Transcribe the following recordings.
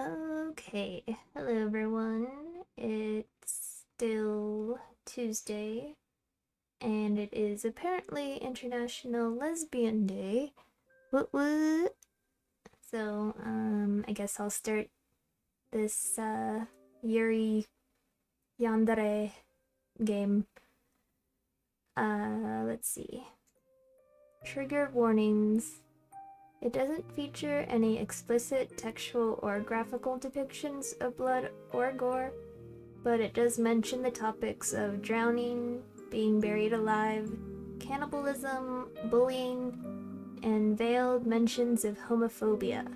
Okay, hello everyone. It's still Tuesday, and it is apparently International Lesbian Day. Woot woot! So, I guess I'll start this, Yuri Yandere game. Let's see. Trigger warnings. It doesn't feature any explicit textual or graphical depictions of blood or gore, but it does mention the topics of drowning, being buried alive, cannibalism, bullying, and veiled mentions of homophobia,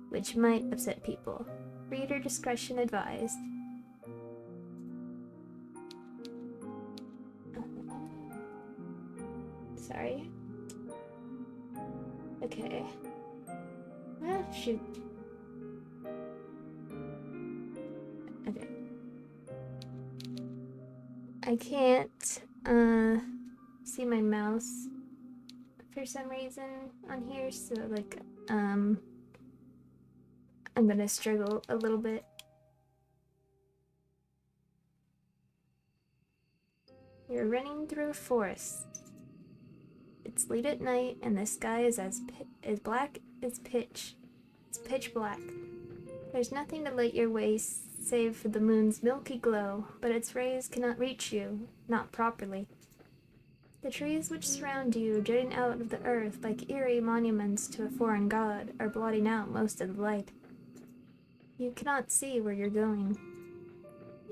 which might upset people. Reader discretion advised. Sorry. Okay. Ah, shoot. Okay. I can't, see my mouse for some reason on here, so, I'm gonna struggle a little bit. You're running through a forest. It's late at night, and the sky is as black as pitch. It's pitch black. There's nothing to light your way save for the moon's milky glow, but its rays cannot reach you, not properly. The trees which surround you, jutting out of the earth like eerie monuments to a foreign god, are blotting out most of the light. You cannot see where you're going.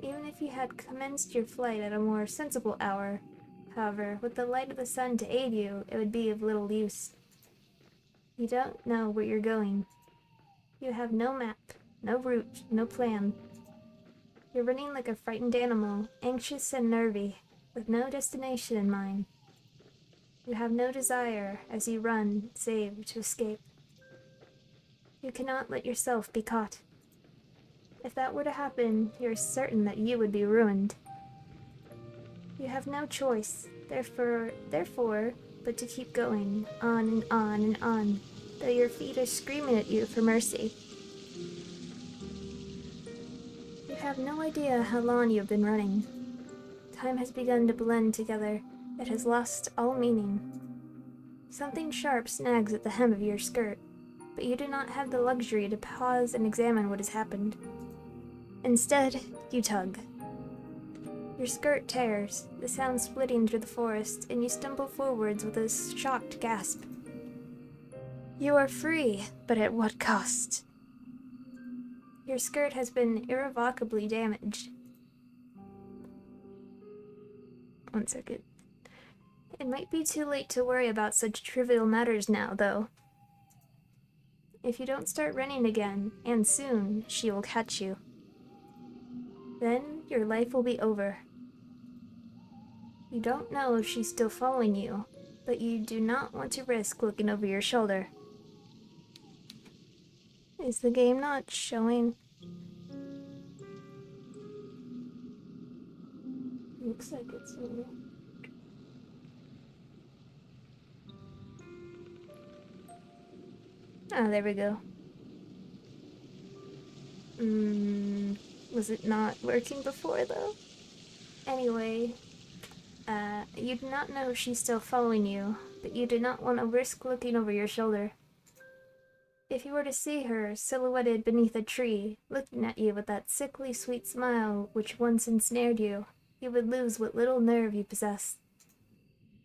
Even if you had commenced your flight at a more sensible hour, however, with the light of the sun to aid you, it would be of little use. You don't know where you're going. You have no map, no route, no plan. You're running like a frightened animal, anxious and nervy, with no destination in mind. You have no desire, as you run, save to escape. You cannot let yourself be caught. If that were to happen, you're certain that you would be ruined. You have no choice, therefore, but to keep going, on and on and on, though your feet are screaming at you for mercy. You have no idea how long you have been running. Time has begun to blend together. It has lost all meaning. Something sharp snags at the hem of your skirt, but you do not have the luxury to pause and examine what has happened. Instead, you tug. Your skirt tears, the sound splitting through the forest, and you stumble forwards with a shocked gasp. You are free, but at what cost? Your skirt has been irrevocably damaged. 1 second. It might be too late to worry about such trivial matters now, though. If you don't start running again, and soon, she will catch you. Then your life will be over. You don't know if she's still following you, but you do not want to risk looking over your shoulder. Is the game not showing? Looks like it's moving. Ah, there we go. Was it not working before, though? Anyway, you do not know if she's still following you, but you do not want to risk looking over your shoulder. If you were to see her silhouetted beneath a tree, looking at you with that sickly sweet smile which once ensnared you, you would lose what little nerve you possessed.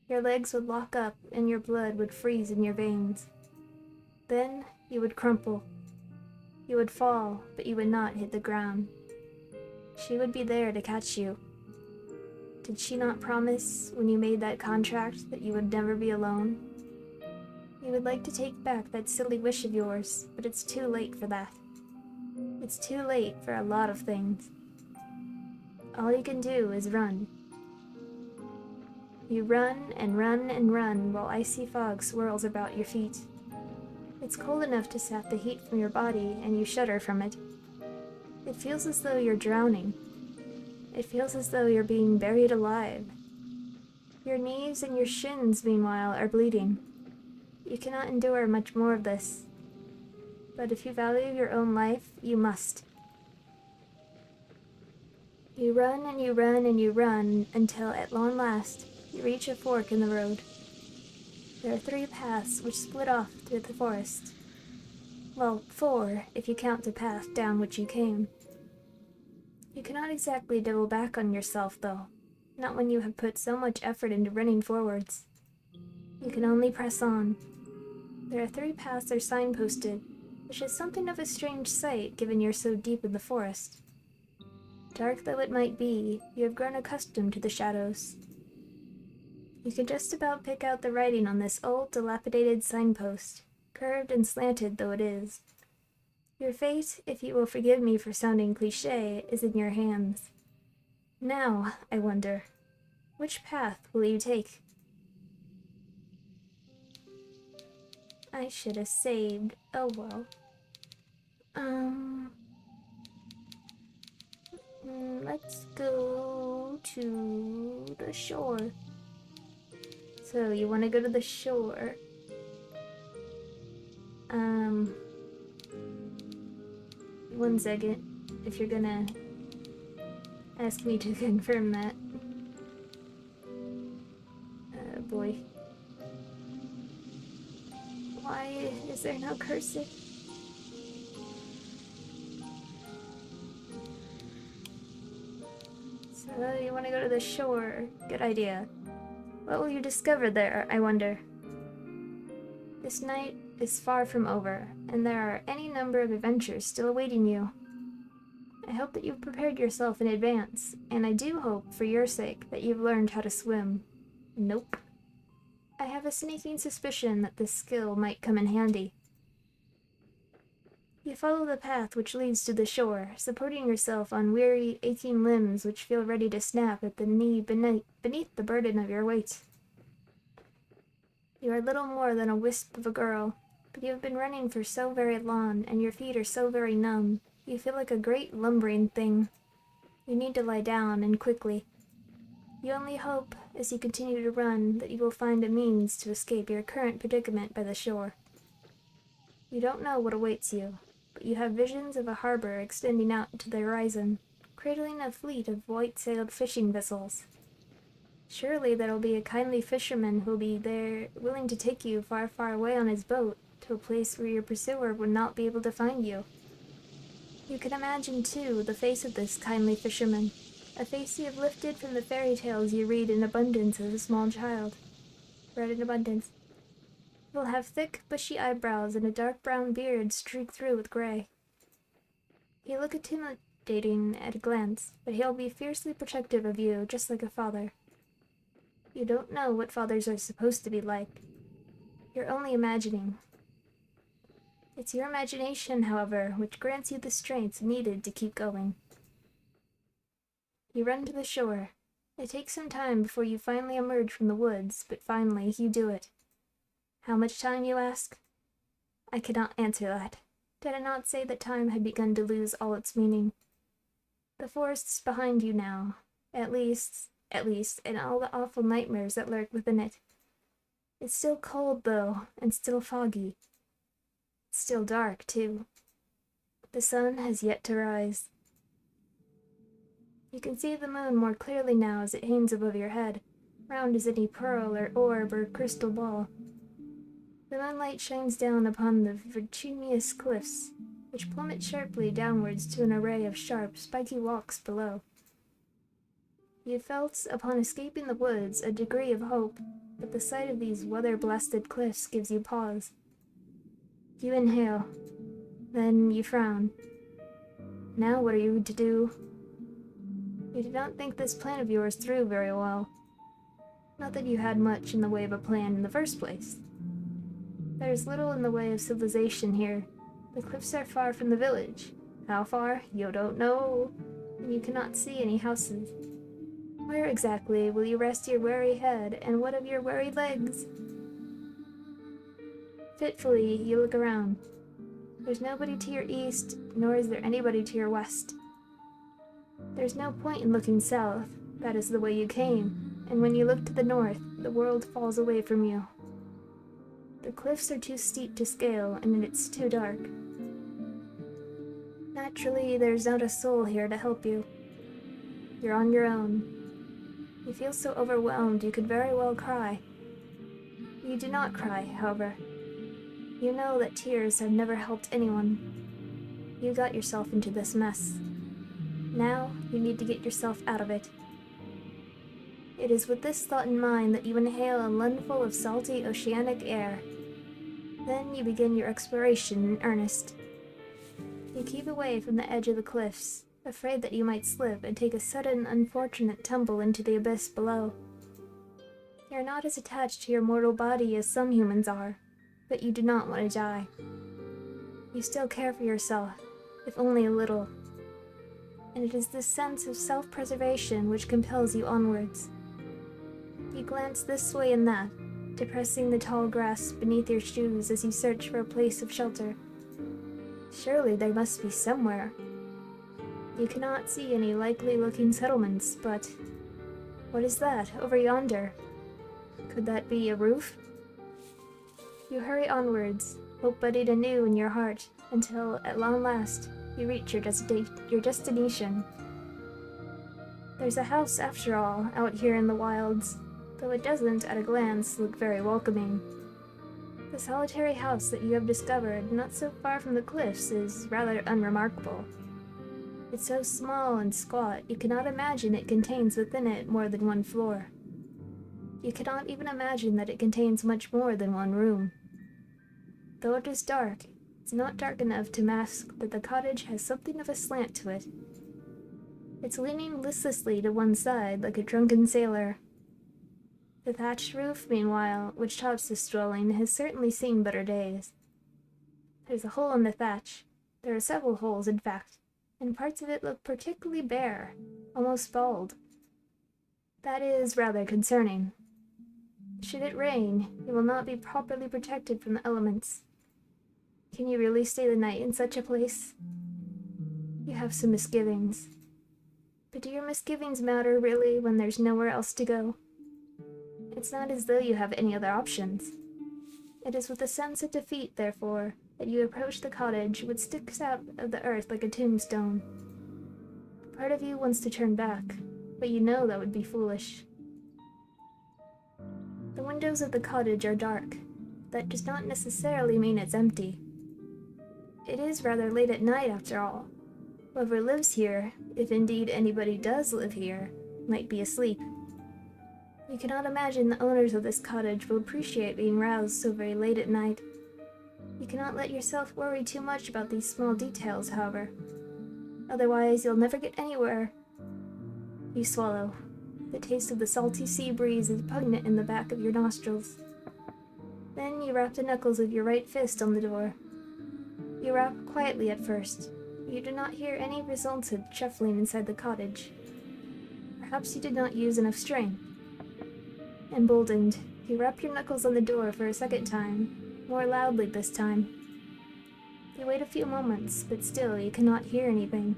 Your legs would lock up, and your blood would freeze in your veins. Then you would crumple. You would fall, but you would not hit the ground. She would be there to catch you. Did she not promise, when you made that contract, that you would never be alone? You would like to take back that silly wish of yours, but it's too late for that. It's too late for a lot of things. All you can do is run. You run and run and run while icy fog swirls about your feet. It's cold enough to sap the heat from your body, and you shudder from it. It feels as though you're drowning. It feels as though you're being buried alive. Your knees and your shins, meanwhile, are bleeding. You cannot endure much more of this. But if you value your own life, you must. You run and you run and you run until, at long last, you reach a fork in the road. There are 3 paths which split off through the forest. Well, 4, if you count the path down which you came. You cannot exactly double back on yourself, though. Not when you have put so much effort into running forwards. You can only press on. There are 3 paths are signposted, which is something of a strange sight given you're so deep in the forest. Dark though it might be, you have grown accustomed to the shadows. You can just about pick out the writing on this old, dilapidated signpost, curved and slanted though it is. Your fate, if you will forgive me for sounding cliché, is in your hands. Now, I wonder, which path will you take? I should have saved. Oh well. Let's go to the shore. So, you want to go to the shore? One second, if you're gonna ask me to confirm that. Oh boy. Why is there no cursor? So, you want to go to the shore. Good idea. What will you discover there, I wonder? This night is far from over, and there are any number of adventures still awaiting you. I hope that you've prepared yourself in advance, and I do hope, for your sake, that you've learned how to swim. Nope. I have a sneaking suspicion that this skill might come in handy. You follow the path which leads to the shore, supporting yourself on weary, aching limbs which feel ready to snap at the knee beneath the burden of your weight. You are little more than a wisp of a girl, but you have been running for so very long, and your feet are so very numb, you feel like a great lumbering thing. You need to lie down, and quickly. You only hope, as you continue to run, that you will find a means to escape your current predicament by the shore. You don't know what awaits you, but you have visions of a harbor extending out to the horizon, cradling a fleet of white-sailed fishing vessels. Surely there'll be a kindly fisherman who'll be there, willing to take you far, far away on his boat, to a place where your pursuer would not be able to find you. You can imagine, too, the face of this kindly fisherman, a face you have lifted from the fairy tales you read in abundance as a small child. Read in abundance. He will have thick, bushy eyebrows and a dark brown beard streaked through with gray. He'll look intimidating at a glance, but he'll be fiercely protective of you, just like a father. You don't know what fathers are supposed to be like. You're only imagining. It's your imagination, however, which grants you the strength needed to keep going. You run to the shore. It takes some time before you finally emerge from the woods, but finally you do it. How much time, you ask? I cannot answer that. Did I not say that time had begun to lose all its meaning? The forest is behind you now, at least, and all the awful nightmares that lurk within it. It's still cold, though, and still foggy. It's still dark, too. The sun has yet to rise. You can see the moon more clearly now as it hangs above your head, round as any pearl or orb or crystal ball. The moonlight shines down upon the vertiginous cliffs, which plummet sharply downwards to an array of sharp, spiky walks below. You felt, upon escaping the woods, a degree of hope, but the sight of these weather-blasted cliffs gives you pause. You inhale. Then you frown. Now what are you to do? You did not think this plan of yours through very well. Not that you had much in the way of a plan in the first place. There is little in the way of civilization here. The cliffs are far from the village. How far? You don't know. And you cannot see any houses. Where exactly will you rest your weary head, and what of your weary legs? Fitfully, you look around. There's nobody to your east, nor is there anybody to your west. There's no point in looking south. That is the way you came, and when you look to the north, the world falls away from you. The cliffs are too steep to scale, and it's too dark. Naturally, there's not a soul here to help you. You're on your own. You feel so overwhelmed you could very well cry. You do not cry, however. You know that tears have never helped anyone. You got yourself into this mess. Now, you need to get yourself out of it. It is with this thought in mind that you inhale a lungful of salty oceanic air. Then you begin your exploration in earnest. You keep away from the edge of the cliffs, afraid that you might slip and take a sudden, unfortunate tumble into the abyss below. You are not as attached to your mortal body as some humans are, but you do not want to die. You still care for yourself, if only a little. And it is this sense of self-preservation which compels you onwards. You glance this way and that, depressing the tall grass beneath your shoes as you search for a place of shelter. Surely there must be somewhere. You cannot see any likely-looking settlements, but... what is that, over yonder? Could that be a roof? You hurry onwards, hope budding anew in your heart, until, at long last, you reach your destination. There's a house, after all, out here in the wilds, though it doesn't, at a glance, look very welcoming. The solitary house that you have discovered not so far from the cliffs is rather unremarkable. It's so small and squat, you cannot imagine it contains within it more than one floor. You cannot even imagine that it contains much more than one room. Though it is dark, it's not dark enough to mask that the cottage has something of a slant to it. It's leaning listlessly to one side like a drunken sailor. The thatched roof, meanwhile, which tops this dwelling, has certainly seen better days. There's a hole in the thatch. There are several holes, in fact, and parts of it look particularly bare, almost bald. That is rather concerning. Should it rain, you will not be properly protected from the elements. Can you really stay the night in such a place? You have some misgivings. But do your misgivings matter, really, when there's nowhere else to go? It's not as though you have any other options. It is with a sense of defeat, therefore, that you approach the cottage which sticks out of the earth like a tombstone. Part of you wants to turn back, but you know that would be foolish. The windows of the cottage are dark. That does not necessarily mean it's empty. It is rather late at night, after all. Whoever lives here, if indeed anybody does live here, might be asleep. You cannot imagine the owners of this cottage will appreciate being roused so very late at night. You cannot let yourself worry too much about these small details, however. Otherwise, you'll never get anywhere. You swallow. The taste of the salty sea breeze is pungent in the back of your nostrils. Then you rap the knuckles of your right fist on the door. You rap quietly at first. You do not hear any resultant shuffling inside the cottage. Perhaps you did not use enough strength. Emboldened, you rap your knuckles on the door for a second time, more loudly this time. You wait a few moments, but still you cannot hear anything.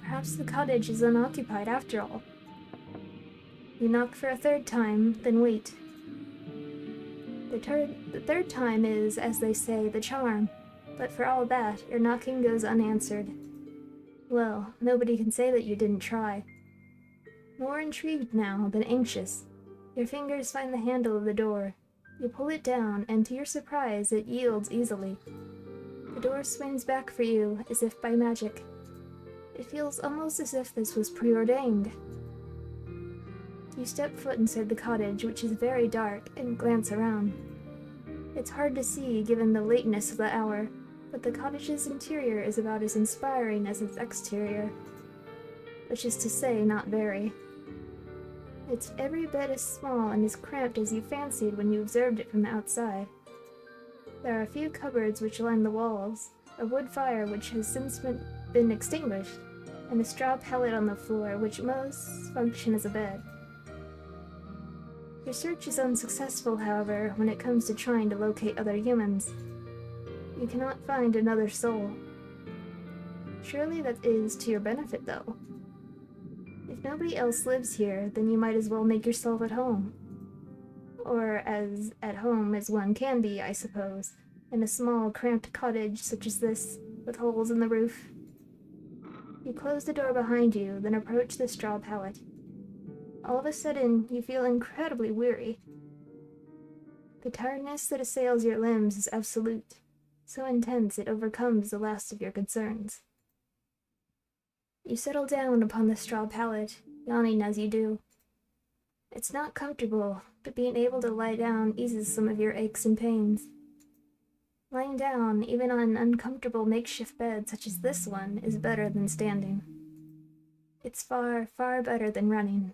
Perhaps the cottage is unoccupied after all. You knock for a third time, then wait. The third time is, as they say, the charm, but for all that, your knocking goes unanswered. Well, nobody can say that you didn't try. More intrigued now than anxious, your fingers find the handle of the door. You pull it down, and to your surprise, it yields easily. The door swings back for you, as if by magic. It feels almost as if this was preordained. You step foot inside the cottage, which is very dark, and glance around. It's hard to see, given the lateness of the hour, but the cottage's interior is about as inspiring as its exterior. Which is to say, not very. It's every bit as small and as cramped as you fancied when you observed it from the outside. There are a few cupboards which line the walls, a wood fire which has since been extinguished, and a straw pallet on the floor which most function as a bed. Your search is unsuccessful, however, when it comes to trying to locate other humans. You cannot find another soul. Surely that is to your benefit, though. If nobody else lives here, then you might as well make yourself at home. Or as at home as one can be, I suppose, in a small, cramped cottage such as this, with holes in the roof. You close the door behind you, then approach the straw pallet. All of a sudden, you feel incredibly weary. The tiredness that assails your limbs is absolute, so intense it overcomes the last of your concerns. You settle down upon the straw pallet, yawning as you do. It's not comfortable, but being able to lie down eases some of your aches and pains. Lying down, even on an uncomfortable makeshift bed such as this one, is better than standing. It's far, far better than running.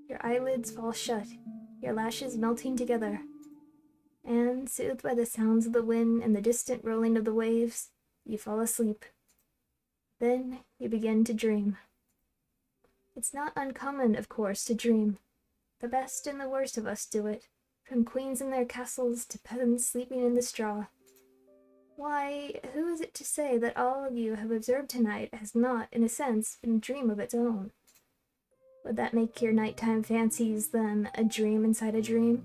Your eyelids fall shut, your lashes melting together, and, soothed by the sounds of the wind and the distant rolling of the waves, you fall asleep. Then you begin to dream. It's not uncommon, of course, to dream. The best and the worst of us do it, from queens in their castles to peasants sleeping in the straw. Why, who is it to say that all of you have observed tonight has not, in a sense, been a dream of its own? Would that make your nighttime fancies, then, a dream inside a dream?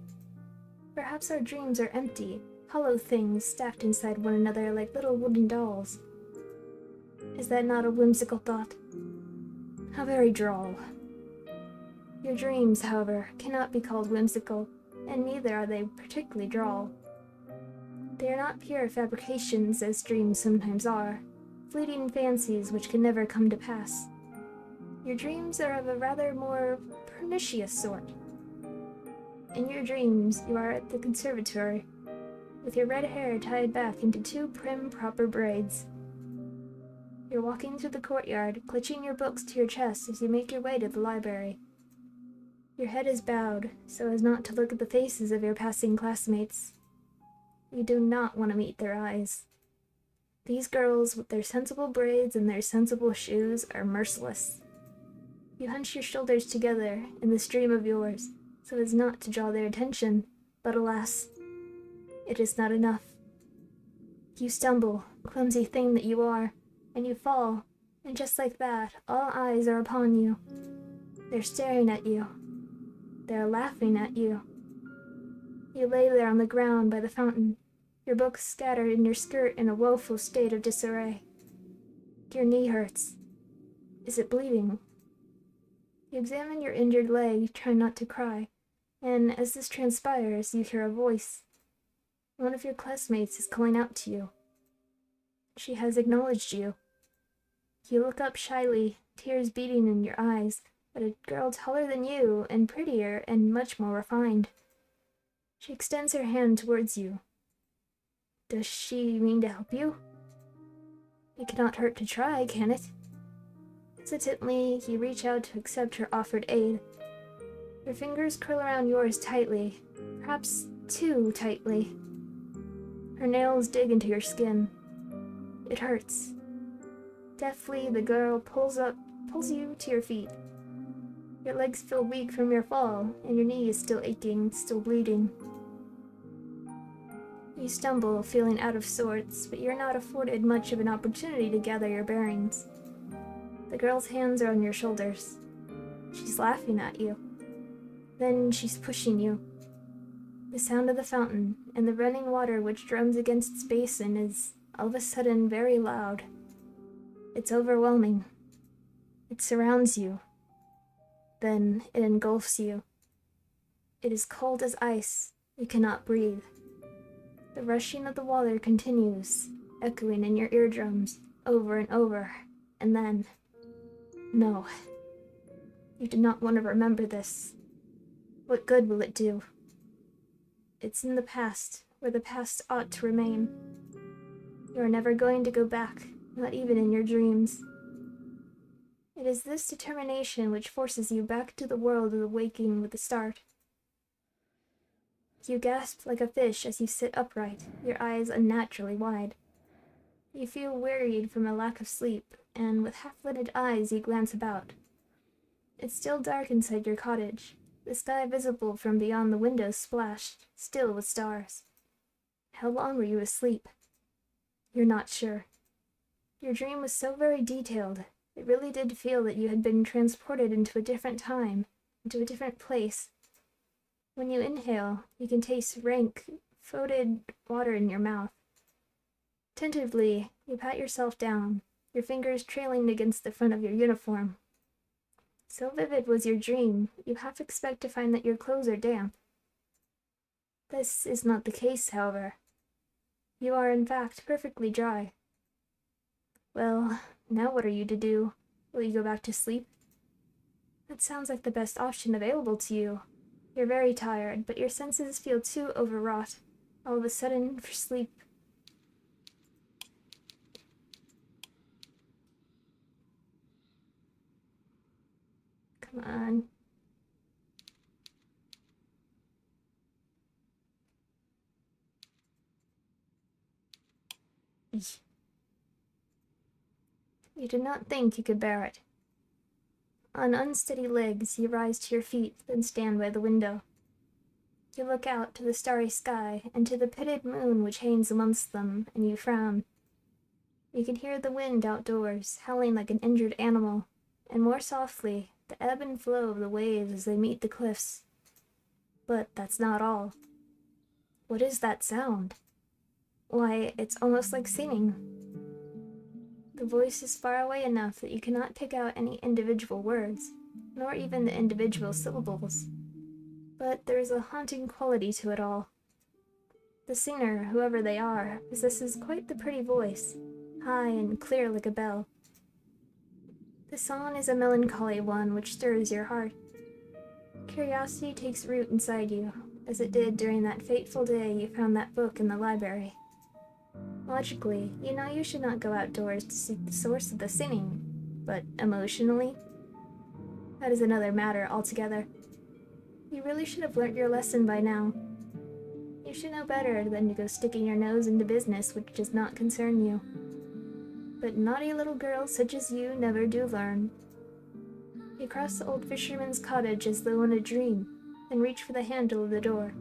Perhaps our dreams are empty, hollow things stacked inside one another like little wooden dolls. Is that not a whimsical thought? How very droll. Your dreams, however, cannot be called whimsical, and neither are they particularly droll. They are not pure fabrications, as dreams sometimes are, fleeting fancies which can never come to pass. Your dreams are of a rather more pernicious sort. In your dreams, you are at the conservatory, with your red hair tied back into 2 prim, proper braids. You're walking through the courtyard, clutching your books to your chest as you make your way to the library. Your head is bowed, so as not to look at the faces of your passing classmates. You do not want to meet their eyes. These girls, with their sensible braids and their sensible shoes, are merciless. You hunch your shoulders together in this dream of yours, so as not to draw their attention, but alas, it is not enough. You stumble, clumsy thing that you are, and you fall, and just like that, all eyes are upon you. They're staring at you. They're laughing at you. You lay there on the ground by the fountain, your books scattered in your skirt in a woeful state of disarray. Your knee hurts. Is it bleeding? You examine your injured leg, trying not to cry, and as this transpires, you hear a voice. One of your classmates is calling out to you. She has acknowledged you. You look up shyly, tears beating in your eyes, at a girl taller than you, and prettier, and much more refined. She extends her hand towards you. Does she mean to help you? It cannot hurt to try, can it? Hesitantly, you reach out to accept her offered aid. Her fingers curl around yours tightly, perhaps too tightly. Her nails dig into your skin. It hurts. Deftly, the girl pulls you to your feet. Your legs feel weak from your fall, and your knee is still aching, still bleeding. You stumble, feeling out of sorts, but you're not afforded much of an opportunity to gather your bearings. The girl's hands are on your shoulders. She's laughing at you. Then she's pushing you. The sound of the fountain and the running water which drums against its basin is, all of a sudden, very loud. It's overwhelming. It surrounds you. Then it engulfs you. It is cold as ice. You cannot breathe. The rushing of the water continues, echoing in your eardrums, over and over, and then... No. You do not want to remember this. What good will it do? It's in the past, where the past ought to remain. You are never going to go back, not even in your dreams. It is this determination which forces you back to the world of the waking with a start. You gasp like a fish as you sit upright, your eyes unnaturally wide. You feel wearied from a lack of sleep, and with half-lidded eyes you glance about. It's still dark inside your cottage, the sky visible from beyond the windows splashed, still with stars. How long were you asleep? You're not sure. Your dream was so very detailed, it really did feel that you had been transported into a different time, into a different place. When you inhale, you can taste rank, fetid water in your mouth. Tentatively, you pat yourself down, your fingers trailing against the front of your uniform. So vivid was your dream, you half expect to find that your clothes are damp. This is not the case, however. You are, in fact, perfectly dry. Well, now what are you to do? Will you go back to sleep? That sounds like the best option available to you. You're very tired, but your senses feel too overwrought, all of a sudden, for sleep. Come on. Eesh. You did not think you could bear it. On unsteady legs, you rise to your feet, then stand by the window. You look out to the starry sky and to the pitted moon which hangs amongst them, and you frown. You can hear the wind outdoors, howling like an injured animal, and more softly, the ebb and flow of the waves as they meet the cliffs. But that's not all. What is that sound? Why, it's almost like singing. The voice is far away enough that you cannot pick out any individual words, nor even the individual syllables. But there is a haunting quality to it all. The singer, whoever they are, possesses quite the pretty voice, high and clear like a bell. The song is a melancholy one which stirs your heart. Curiosity takes root inside you, as it did during that fateful day you found that book in the library. Logically, you know you should not go outdoors to seek the source of the singing, but emotionally? That is another matter altogether. You really should have learnt your lesson by now. You should know better than to go sticking your nose into business which does not concern you. But naughty little girls such as you never do learn. You cross the old fisherman's cottage as though in a dream, and reach for the handle of the door.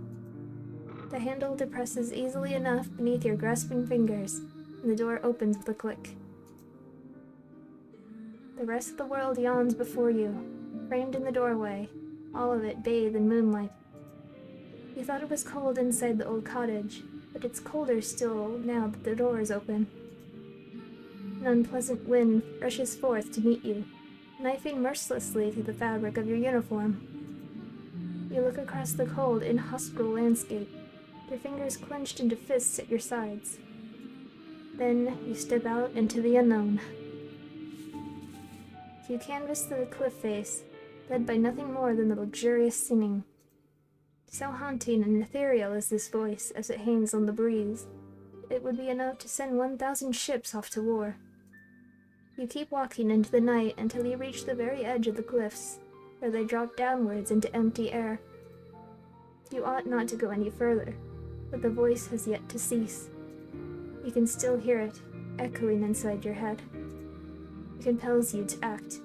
The handle depresses easily enough beneath your grasping fingers, and the door opens with a click. The rest of the world yawns before you, framed in the doorway, all of it bathed in moonlight. You thought it was cold inside the old cottage, but it's colder still now that the door is open. An unpleasant wind rushes forth to meet you, knifing mercilessly through the fabric of your uniform. You look across the cold, inhospitable landscape, your fingers clenched into fists at your sides. Then you step out into the unknown. You canvass the cliff face, led by nothing more than the luxurious singing. So haunting and ethereal is this voice as it hangs on the breeze, it would be enough to send 1,000 ships off to war. You keep walking into the night until you reach the very edge of the cliffs, where they drop downwards into empty air. You ought not to go any further, but the voice has yet to cease. You can still hear it, echoing inside your head. It compels you to act.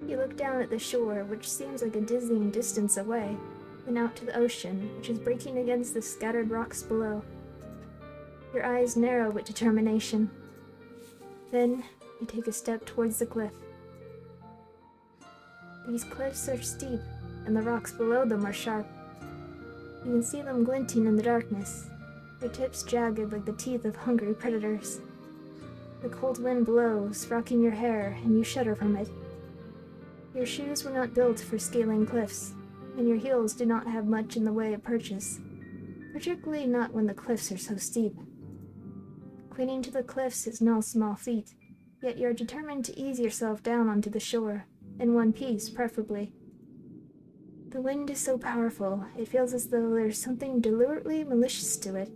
You look down at the shore, which seems like a dizzying distance away, then out to the ocean, which is breaking against the scattered rocks below. Your eyes narrow with determination. Then you take a step towards the cliff. These cliffs are steep, and the rocks below them are sharp. You can see them glinting in the darkness, their tips jagged like the teeth of hungry predators. The cold wind blows, rocking your hair, and you shudder from it. Your shoes were not built for scaling cliffs, and your heels do not have much in the way of purchase, particularly not when the cliffs are so steep. Clinging to the cliffs is no small feat, yet you are determined to ease yourself down onto the shore, in one piece preferably. The wind is so powerful, it feels as though there's something deliberately malicious to it.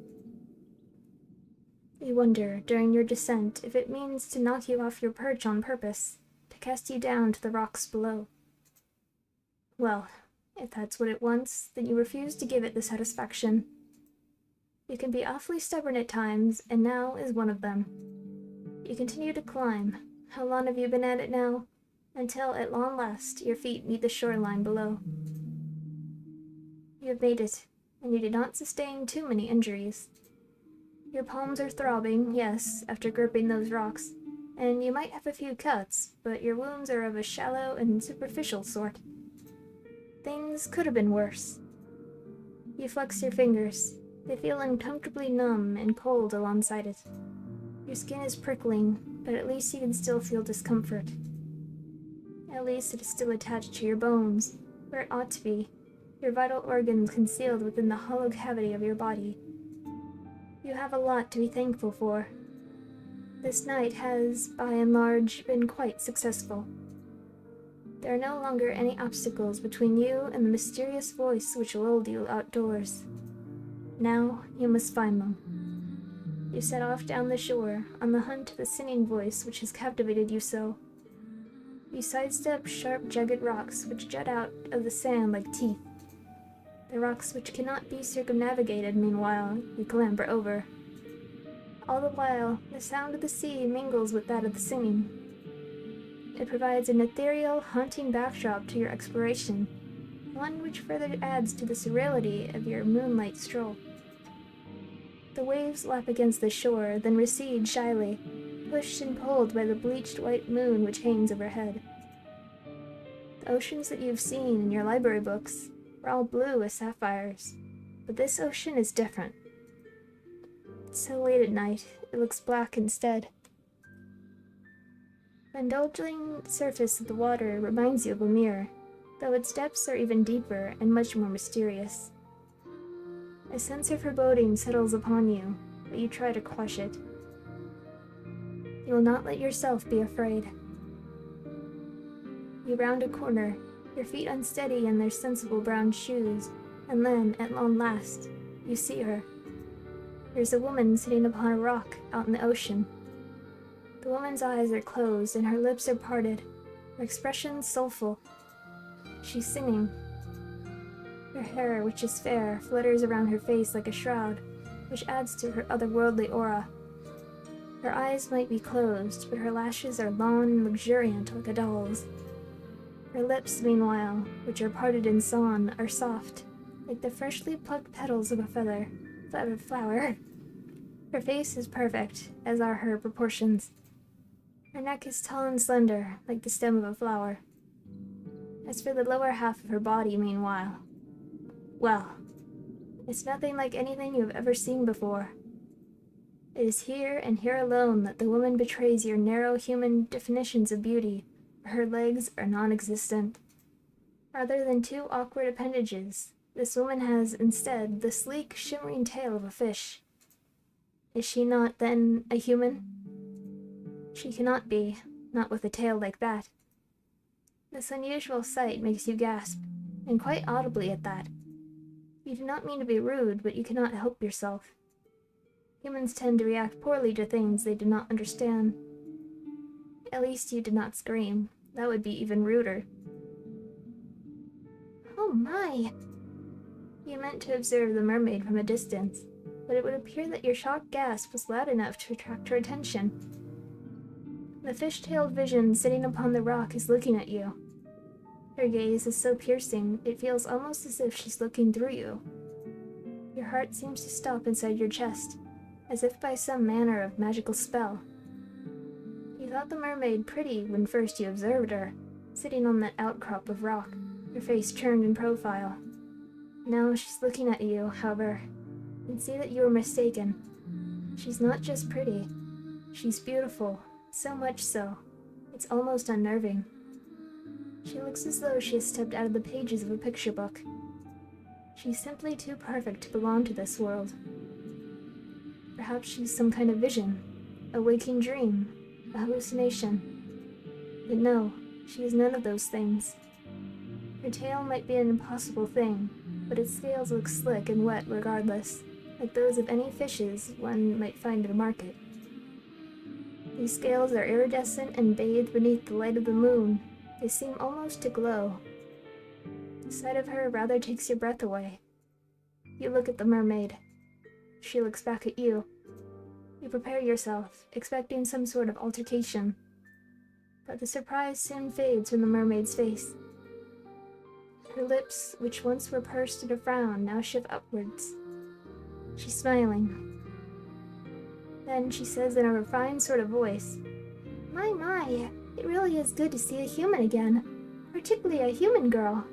You wonder, during your descent, if it means to knock you off your perch on purpose, to cast you down to the rocks below. Well, if that's what it wants, then you refuse to give it the satisfaction. You can be awfully stubborn at times, and now is one of them. You continue to climb. How long have you been at it now? Until, at long last, your feet meet the shoreline below. You have made it, and you did not sustain too many injuries. Your palms are throbbing, yes, after gripping those rocks, and you might have a few cuts, but your wounds are of a shallow and superficial sort. Things could have been worse. You flex your fingers. They feel uncomfortably numb and cold alongside it. Your skin is prickling, but at least you can still feel discomfort. At least it is still attached to your bones, where it ought to be, your vital organs concealed within the hollow cavity of your body. You have a lot to be thankful for. This night has, by and large, been quite successful. There are no longer any obstacles between you and the mysterious voice which lulled you outdoors. Now you must find them. You set off down the shore, on the hunt of the singing voice which has captivated you so. You sidestep sharp, jagged rocks which jut out of the sand like teeth. The rocks which cannot be circumnavigated, meanwhile, you clamber over. All the while, the sound of the sea mingles with that of the singing. It provides an ethereal, haunting backdrop to your exploration, one which further adds to the surreality of your moonlight stroll. The waves lap against the shore, then recede shyly, pushed and pulled by the bleached white moon which hangs overhead. The oceans that you've seen in your library books were all blue as sapphires, but this ocean is different. It's so late at night, it looks black instead. The indulging surface of the water reminds you of a mirror, though its depths are even deeper and much more mysterious. A sense of foreboding settles upon you, but you try to quash it. You will not let yourself be afraid. You round a corner, your feet unsteady in their sensible brown shoes, and then, at long last, you see her. There's a woman sitting upon a rock out in the ocean. The woman's eyes are closed and her lips are parted, her expression soulful. She's singing. Her hair, which is fair, flutters around her face like a shroud, which adds to her otherworldly aura. Her eyes might be closed, but her lashes are long and luxuriant like a doll's. Her lips, meanwhile, which are parted in song, are soft, like the freshly plucked petals of a flower. Her face is perfect, as are her proportions. Her neck is tall and slender, like the stem of a flower. As for the lower half of her body, meanwhile, well, it's nothing like anything you have ever seen before. It is here and here alone that the woman betrays your narrow human definitions of beauty, for her legs are non-existent. Rather than two awkward appendages, this woman has, instead, the sleek, shimmering tail of a fish. Is she not, then, a human? She cannot be, not with a tail like that. This unusual sight makes you gasp, and quite audibly at that. You do not mean to be rude, but you cannot help yourself. Humans tend to react poorly to things they do not understand. At least you did not scream. That would be even ruder. Oh my! You meant to observe the mermaid from a distance, but it would appear that your shocked gasp was loud enough to attract her attention. The fish-tailed vision sitting upon the rock is looking at you. Her gaze is so piercing, it feels almost as if she's looking through you. Your heart seems to stop inside your chest, as if by some manner of magical spell. You thought the mermaid pretty when first you observed her, sitting on that outcrop of rock, her face turned in profile. Now she's looking at you, however, and see that you were mistaken. She's not just pretty, she's beautiful, so much so, it's almost unnerving. She looks as though she has stepped out of the pages of a picture book. She's simply too perfect to belong to this world. Perhaps she's some kind of vision, a waking dream, a hallucination. But no, she is none of those things. Her tail might be an impossible thing, but its scales look slick and wet regardless, like those of any fishes one might find at a market. These scales are iridescent and bathed beneath the light of the moon. They seem almost to glow. The sight of her rather takes your breath away. You look at the mermaid. She looks back at you. You prepare yourself, expecting some sort of altercation. But the surprise soon fades from the mermaid's face. Her lips, which once were pursed in a frown, now shift upwards. She's smiling. Then she says in a refined sort of voice, My, it really is good to see a human again, particularly a human girl.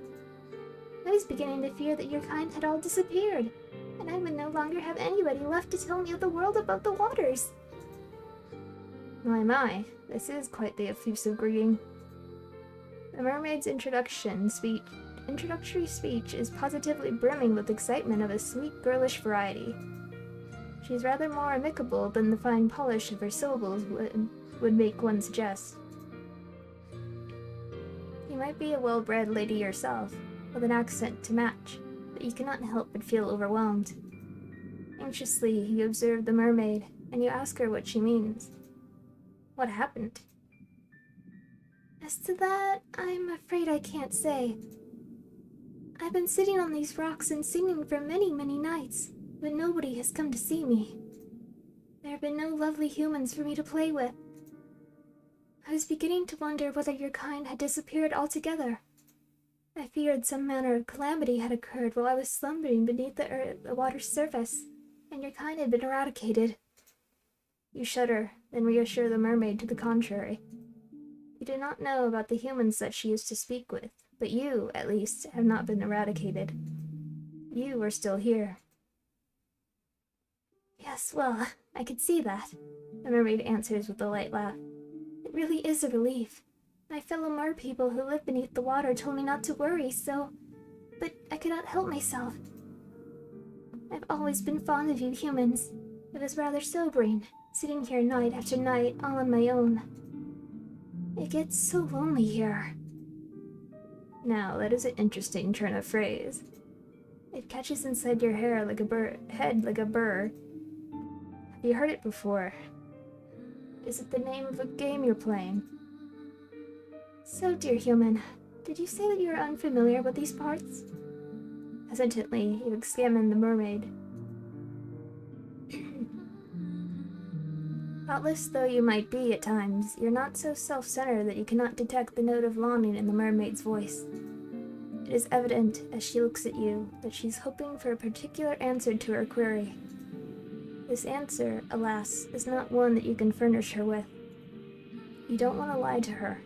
I was beginning to fear that your kind had all disappeared, and I would no longer have anybody left to tell me of the world above the waters. My, this is quite the effusive greeting. The mermaid's introductory speech is positively brimming with excitement of a sweet girlish variety. She's rather more amicable than the fine polish of her syllables would make one suggest. You might be a well-bred lady yourself, with an accent to match, but you cannot help but feel overwhelmed. Anxiously, you observe the mermaid, and you ask her what she means. What happened? As to that, I'm afraid I can't say. I've been sitting on these rocks and singing for many, many nights, but nobody has come to see me. There have been no lovely humans for me to play with. I was beginning to wonder whether your kind had disappeared altogether. I feared some manner of calamity had occurred while I was slumbering beneath the water's surface, and your kind had been eradicated. You shudder, then reassure the mermaid to the contrary. You do not know about the humans that she used to speak with, but you, at least, have not been eradicated. You are still here. Yes, well, I could see that, the mermaid answers with a light laugh. It really is a relief. My fellow merpeople who live beneath the water told me not to worry, but I could not help myself. I've always been fond of you humans. It was rather sobering, sitting here night after night, all on my own. It gets so lonely here. Now, that is an interesting turn of phrase. It catches inside your head like a burr. Have you heard it before? Is it the name of a game you're playing? So, dear human, did you say that you are unfamiliar with these parts? Hesitantly, you examine the mermaid. Thoughtless though you might be at times, you're not so self-centered that you cannot detect the note of longing in the mermaid's voice. It is evident, as she looks at you, that she's hoping for a particular answer to her query. This answer, alas, is not one that you can furnish her with. You don't want to lie to her.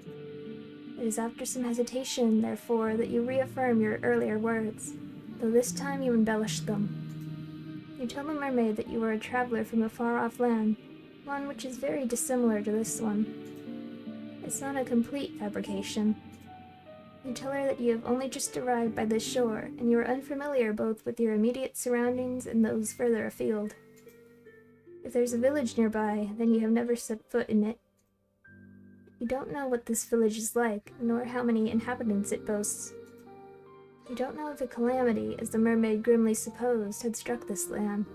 It is after some hesitation, therefore, that you reaffirm your earlier words, though this time you embellish them. You tell the mermaid that you are a traveler from a far-off land, one which is very dissimilar to this one. It's not a complete fabrication. You tell her that you have only just arrived by this shore, and you are unfamiliar both with your immediate surroundings and those further afield. If there's a village nearby, then you have never set foot in it. You don't know what this village is like, nor how many inhabitants it boasts. You don't know if a calamity, as the mermaid grimly supposed, had struck this land.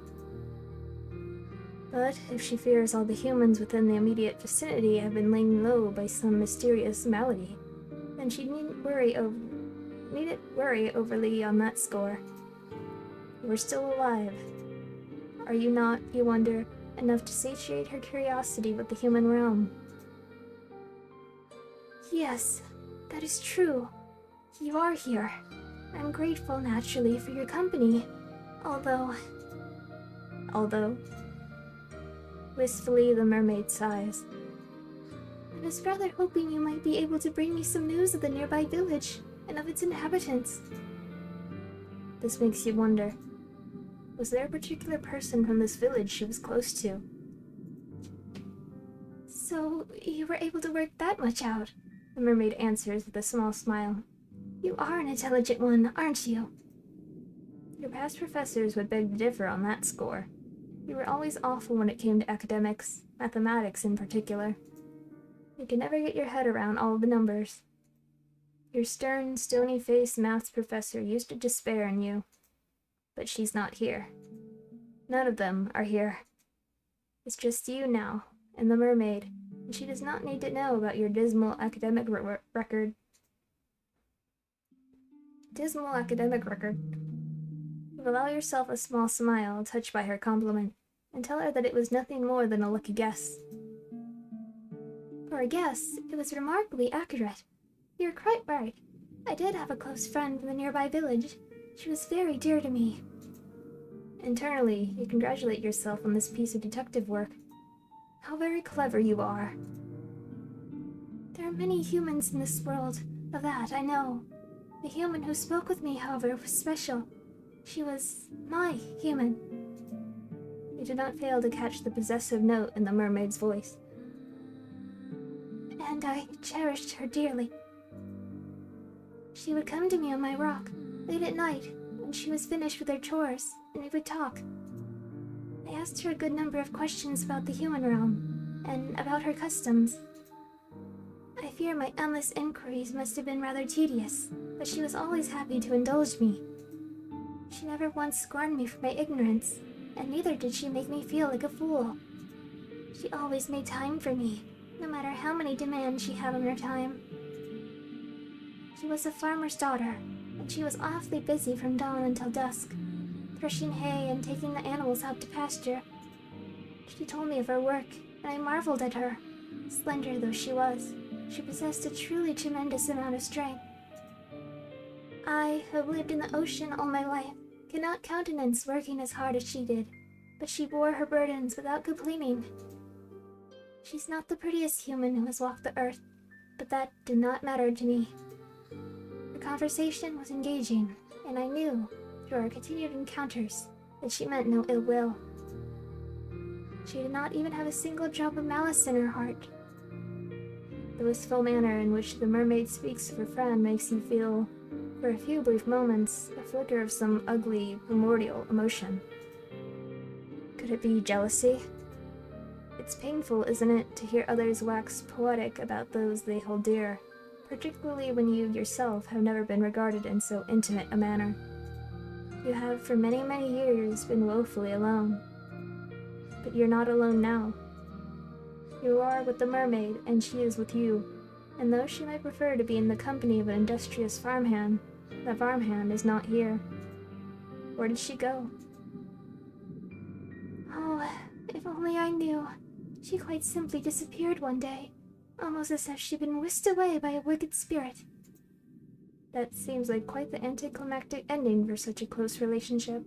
But if she fears all the humans within the immediate vicinity have been laid low by some mysterious malady, then she needn't worry overly on that score. You are still alive. Are you not, you wonder, enough to satiate her curiosity with the human realm? Yes, that is true. You are here. I'm grateful, naturally, for your company. Although... Wistfully, the mermaid sighs. I was rather hoping you might be able to bring me some news of the nearby village, and of its inhabitants. This makes you wonder. Was there a particular person from this village she was close to? So, you were able to work that much out, the mermaid answers with a small smile. You are an intelligent one, aren't you? Your past professors would beg to differ on that score. You were always awful when it came to academics, mathematics in particular. You could never get your head around all the numbers. Your stern, stony-faced maths professor used to despair in you. But she's not here. None of them are here. It's just you now, and the mermaid, and she does not need to know about your dismal academic record. You allow yourself a small smile, touched by her compliment, and tell her that it was nothing more than a lucky guess. For a guess, it was remarkably accurate. You're quite right. I did have a close friend from the nearby village. She was very dear to me. Internally, you congratulate yourself on this piece of detective work. How very clever you are. There are many humans in this world, of that I know. The human who spoke with me, however, was special. She was my human. You did not fail to catch the possessive note in the mermaid's voice. and I cherished her dearly. She would come to me on my rock, late at night, when she was finished with her chores, and we would talk. I asked her a good number of questions about the human realm, and about her customs. I fear my endless inquiries must have been rather tedious, but she was always happy to indulge me. She never once scorned me for my ignorance, and neither did she make me feel like a fool. She always made time for me, no matter how many demands she had on her time. She was a farmer's daughter, and she was awfully busy from dawn until dusk, threshing hay and taking the animals out to pasture. She told me of her work, and I marveled at her. Slender though she was, she possessed a truly tremendous amount of strength. I, who have lived in the ocean all my life, cannot countenance working as hard as she did, but she bore her burdens without complaining. She's not the prettiest human who has walked the earth, but that did not matter to me. Her conversation was engaging, and I knew, through our continued encounters, that she meant no ill will. She did not even have a single drop of malice in her heart. The wistful manner in which the mermaid speaks of her friend makes you feel, for a few brief moments, a flicker of some ugly, primordial emotion. Could it be jealousy? It's painful, isn't it, to hear others wax poetic about those they hold dear, particularly when you yourself have never been regarded in so intimate a manner. You have for many, many years been woefully alone. But you're not alone now. You are with the mermaid, and she is with you, and though she might prefer to be in the company of an industrious farmhand, the farmhand is not here. Where did she go? Oh, if only I knew. She quite simply disappeared one day, almost as if she'd been whisked away by a wicked spirit. That seems like quite the anticlimactic ending for such a close relationship.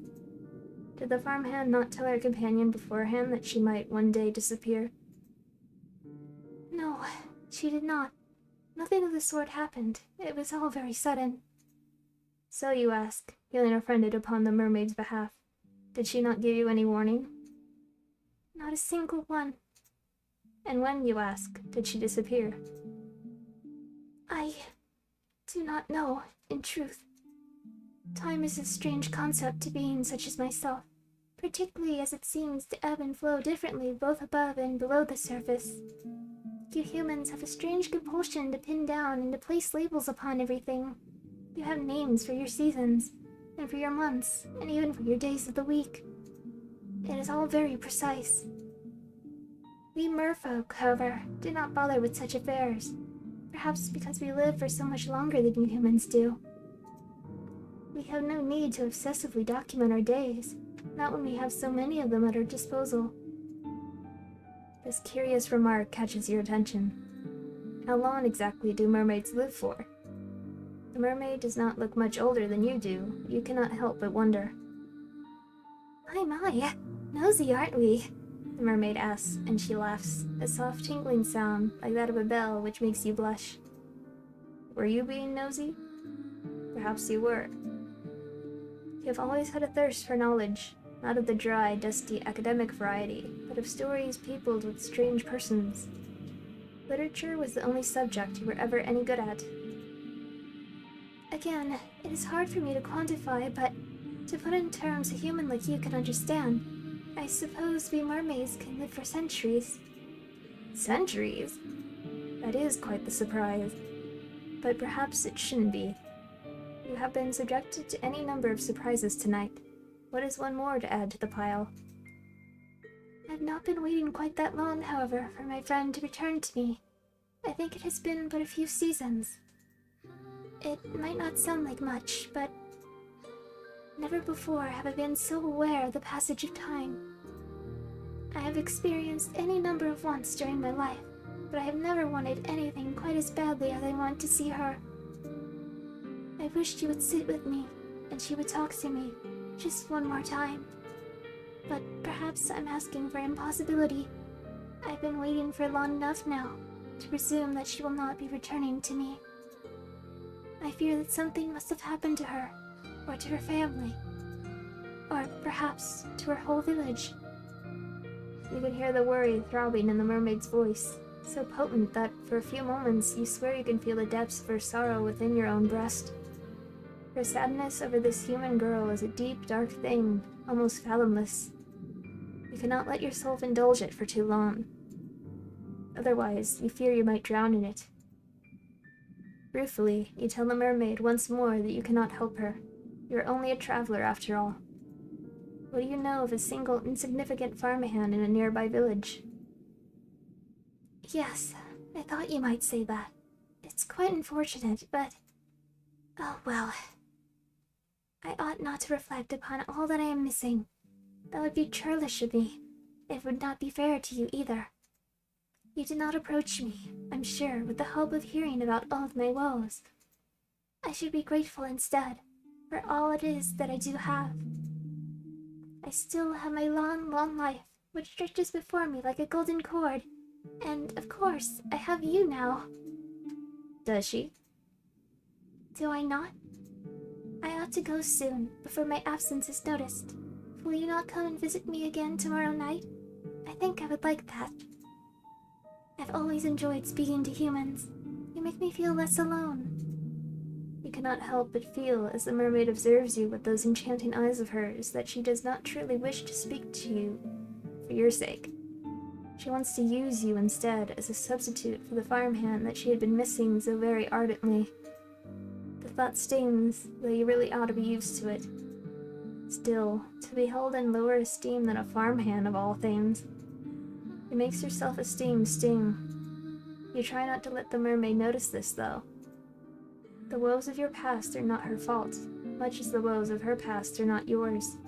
Did the farmhand not tell her companion beforehand that she might one day disappear? No, she did not. Nothing of the sort happened. It was all very sudden. So you ask, feeling offended upon the mermaid's behalf. Did she not give you any warning? Not a single one. And when, you ask, did she disappear? I do not know, in truth. Time is a strange concept to beings such as myself, particularly as it seems to ebb and flow differently both above and below the surface. You humans have a strange compulsion to pin down and to place labels upon everything. You have names for your seasons, and for your months, and even for your days of the week. It is all very precise. We merfolk, however, do not bother with such affairs, perhaps because we live for so much longer than you humans do. We have no need to obsessively document our days, not when we have so many of them at our disposal. This curious remark catches your attention. How long exactly do mermaids live for? The mermaid does not look much older than you do. You cannot help but wonder. My, nosy, aren't we? The mermaid asks, and she laughs, a soft tinkling sound like that of a bell which makes you blush. Were you being nosy? Perhaps you were. You have always had a thirst for knowledge, not of the dry, dusty academic variety, but of stories peopled with strange persons. Literature was the only subject you were ever any good at. Again, it is hard for me to quantify, but to put in terms a human like you can understand, I suppose we mermaids can live for centuries. Centuries? That is quite the surprise. But perhaps it shouldn't be. You have been subjected to any number of surprises tonight. What is one more to add to the pile? I've not been waiting quite that long, however, for my friend to return to me. I think it has been but a few seasons. It might not sound like much, but never before have I been so aware of the passage of time. I have experienced any number of wants during my life, but I have never wanted anything quite as badly as I want to see her. I wished she would sit with me, and she would talk to me, just one more time. But perhaps I'm asking for impossibility. I've been waiting for long enough now to presume that she will not be returning to me. I fear that something must have happened to her, or to her family, or perhaps to her whole village. You could hear the worry throbbing in the mermaid's voice. so potent that for a few moments you swear you can feel the depths of her sorrow within your own breast. Her sadness over this human girl is a deep, dark thing, almost fathomless. You cannot let yourself indulge it for too long. Otherwise, you fear you might drown in it. Ruefully, you tell the mermaid once more that you cannot help her. You are only a traveler after all. What do you know of a single insignificant farmhand in a nearby village? Yes, I thought you might say that. It's quite unfortunate, but... oh well. I ought not to reflect upon all that I am missing. That would be churlish of me. It would not be fair to you either. You did not approach me, I'm sure, with the hope of hearing about all of my woes. I should be grateful instead, for all it is that I do have. I still have my long, long life, which stretches before me like a golden cord, and, of course, I have you now. Does she? Do I not? I ought to go soon, before my absence is noticed. Will you not come and visit me again tomorrow night? I think I would like that. I've always enjoyed speaking to humans. You make me feel less alone. You cannot help but feel, as the mermaid observes you with those enchanting eyes of hers, that she does not truly wish to speak to you for your sake. She wants to use you instead as a substitute for the farmhand that she had been missing so very ardently. The thought stings, though you really ought to be used to it. Still, to be held in lower esteem than a farmhand of all things, it makes your self-esteem sting. You try not to let the mermaid notice this, though. The woes of your past are not her fault, much as the woes of her past are not yours.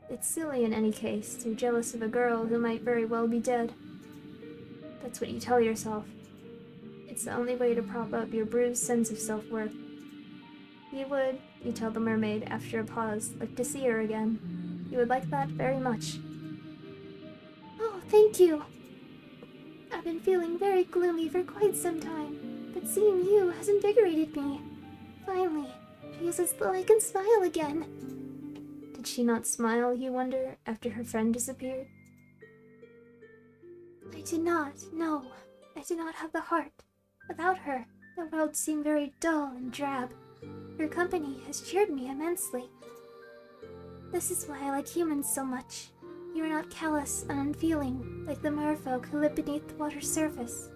It's silly in any case to be jealous of a girl who might very well be dead. That's what you tell yourself. It's the only way to prop up your bruised sense of self-worth. You would, you tell the mermaid after a pause, like to see her again. You would like that very much. Oh, thank you! I've been feeling very gloomy for quite some time, but seeing you has invigorated me. Finally, it feels as though I can smile again. Did she not smile, you wonder, after her friend disappeared? I did not, no. I did not have the heart. Without her, the world seemed very dull and drab. Your company has cheered me immensely. This is why I like humans so much. You are not callous and unfeeling, like the merfolk who live beneath the water's surface.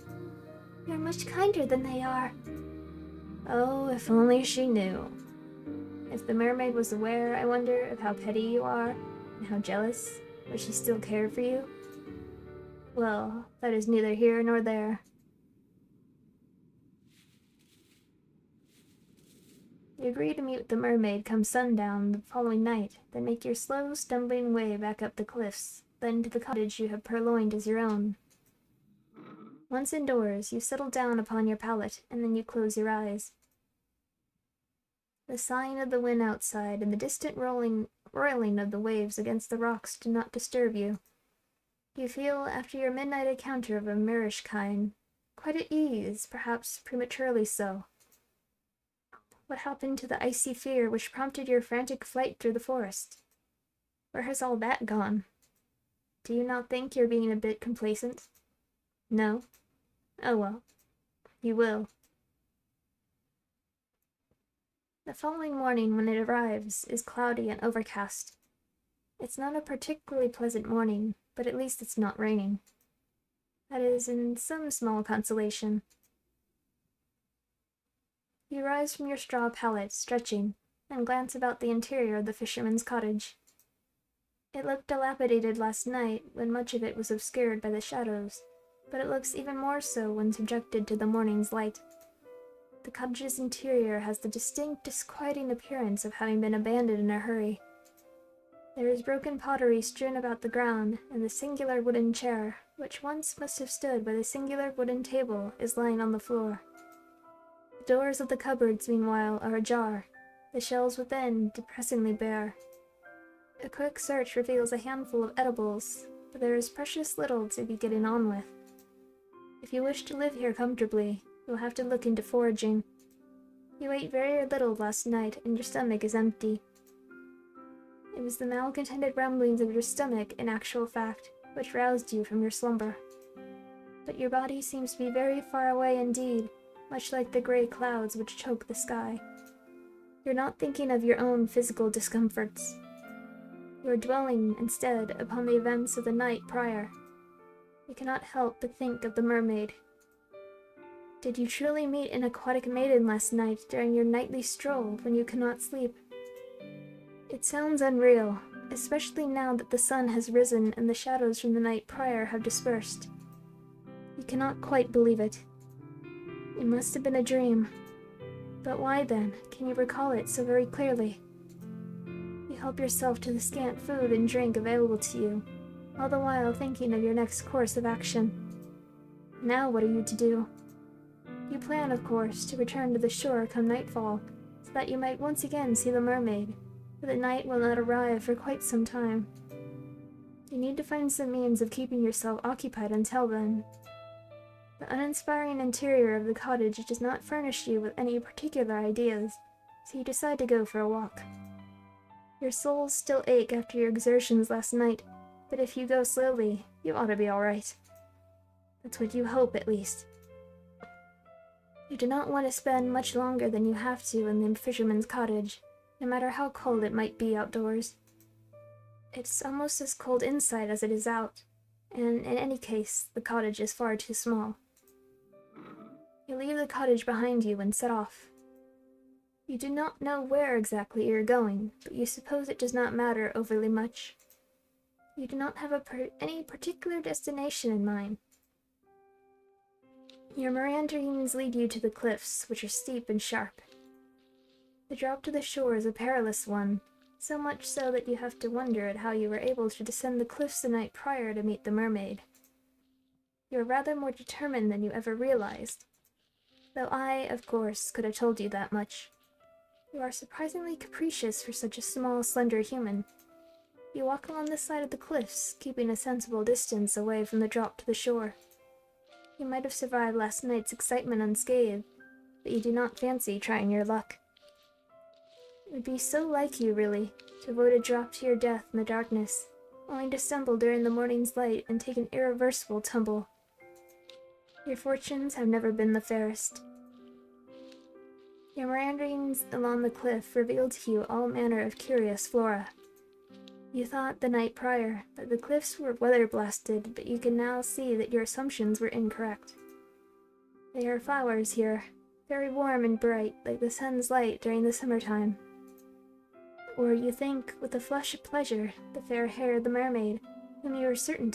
You are much kinder than they are. Oh, if only she knew. If the mermaid was aware, I wonder, of how petty you are, and how jealous, would she still care for you? Well, that is neither here nor there. You agree to meet the mermaid come sundown the following night, then make your slow, stumbling way back up the cliffs, then to the cottage you have purloined as your own. Once indoors, you settle down upon your pallet, and then you close your eyes. The sighing of the wind outside and the distant roiling of the waves against the rocks do not disturb you. You feel, after your midnight encounter of a mirish kind, quite at ease, perhaps prematurely so. What happened to the icy fear which prompted your frantic flight through the forest? Where has all that gone? Do you not think you're being a bit complacent? No? Oh well. You will. The following morning, when it arrives, is cloudy and overcast. It's not a particularly pleasant morning, but at least it's not raining. That is, in some small consolation. You rise from your straw pallet, stretching, and glance about the interior of the fisherman's cottage. It looked dilapidated last night, when much of it was obscured by the shadows, but it looks even more so when subjected to the morning's light. The cottage's interior has the distinct, disquieting appearance of having been abandoned in a hurry. There is broken pottery strewn about the ground, and the singular wooden chair, which once must have stood by the singular wooden table, is lying on the floor. The doors of the cupboards, meanwhile, are ajar, the shelves within depressingly bare. A quick search reveals a handful of edibles, but there is precious little to be getting on with. If you wish to live here comfortably, you'll have to look into foraging. You ate very little last night, and your stomach is empty. It was the malcontented rumblings of your stomach, in actual fact, which roused you from your slumber. but your body seems to be very far away indeed, much like the gray clouds which choke the sky. You're not thinking of your own physical discomforts. You are dwelling, instead, upon the events of the night prior. You cannot help but think of the mermaid. Did you truly meet an aquatic maiden last night during your nightly stroll when you could not sleep? It sounds unreal, especially now that the sun has risen and the shadows from the night prior have dispersed. You cannot quite believe it. It must have been a dream. But why, then, can you recall it so very clearly? You help yourself to the scant food and drink available to you, all the while thinking of your next course of action. Now what are you to do? You plan, of course, to return to the shore come nightfall, so that you might once again see the mermaid, but the night will not arrive for quite some time. You need to find some means of keeping yourself occupied until then. The uninspiring interior of the cottage does not furnish you with any particular ideas, so you decide to go for a walk. Your soles still ache after your exertions last night, but if you go slowly, you ought to be all right. That's what you hope, at least. You do not want to spend much longer than you have to in the fisherman's cottage, no matter how cold it might be outdoors. It's almost as cold inside as it is out, and in any case, the cottage is far too small. You leave the cottage behind you and set off. You do not know where exactly you are going, but you suppose it does not matter overly much. You do not have any particular destination in mind. Your meanderings lead you to the cliffs, which are steep and sharp. The drop to the shore is a perilous one, so much so that you have to wonder at how you were able to descend the cliffs the night prior to meet the mermaid. You are rather more determined than you ever realized, though I, of course, could have told you that much. You are surprisingly capricious for such a small, slender human. You walk along the side of the cliffs, keeping a sensible distance away from the drop to the shore. You might have survived last night's excitement unscathed, but you do not fancy trying your luck. It would be so like you, really, to avoid a drop to your death in the darkness, only to stumble during the morning's light and take an irreversible tumble. Your fortunes have never been the fairest. Your meanderings along the cliff revealed to you all manner of curious flora. You thought the night prior that the cliffs were weather-blasted, but you can now see that your assumptions were incorrect. There are flowers here, very warm and bright, like the sun's light during the summertime. Or you think, with a flush of pleasure, the fair hair of the mermaid, whom you were certain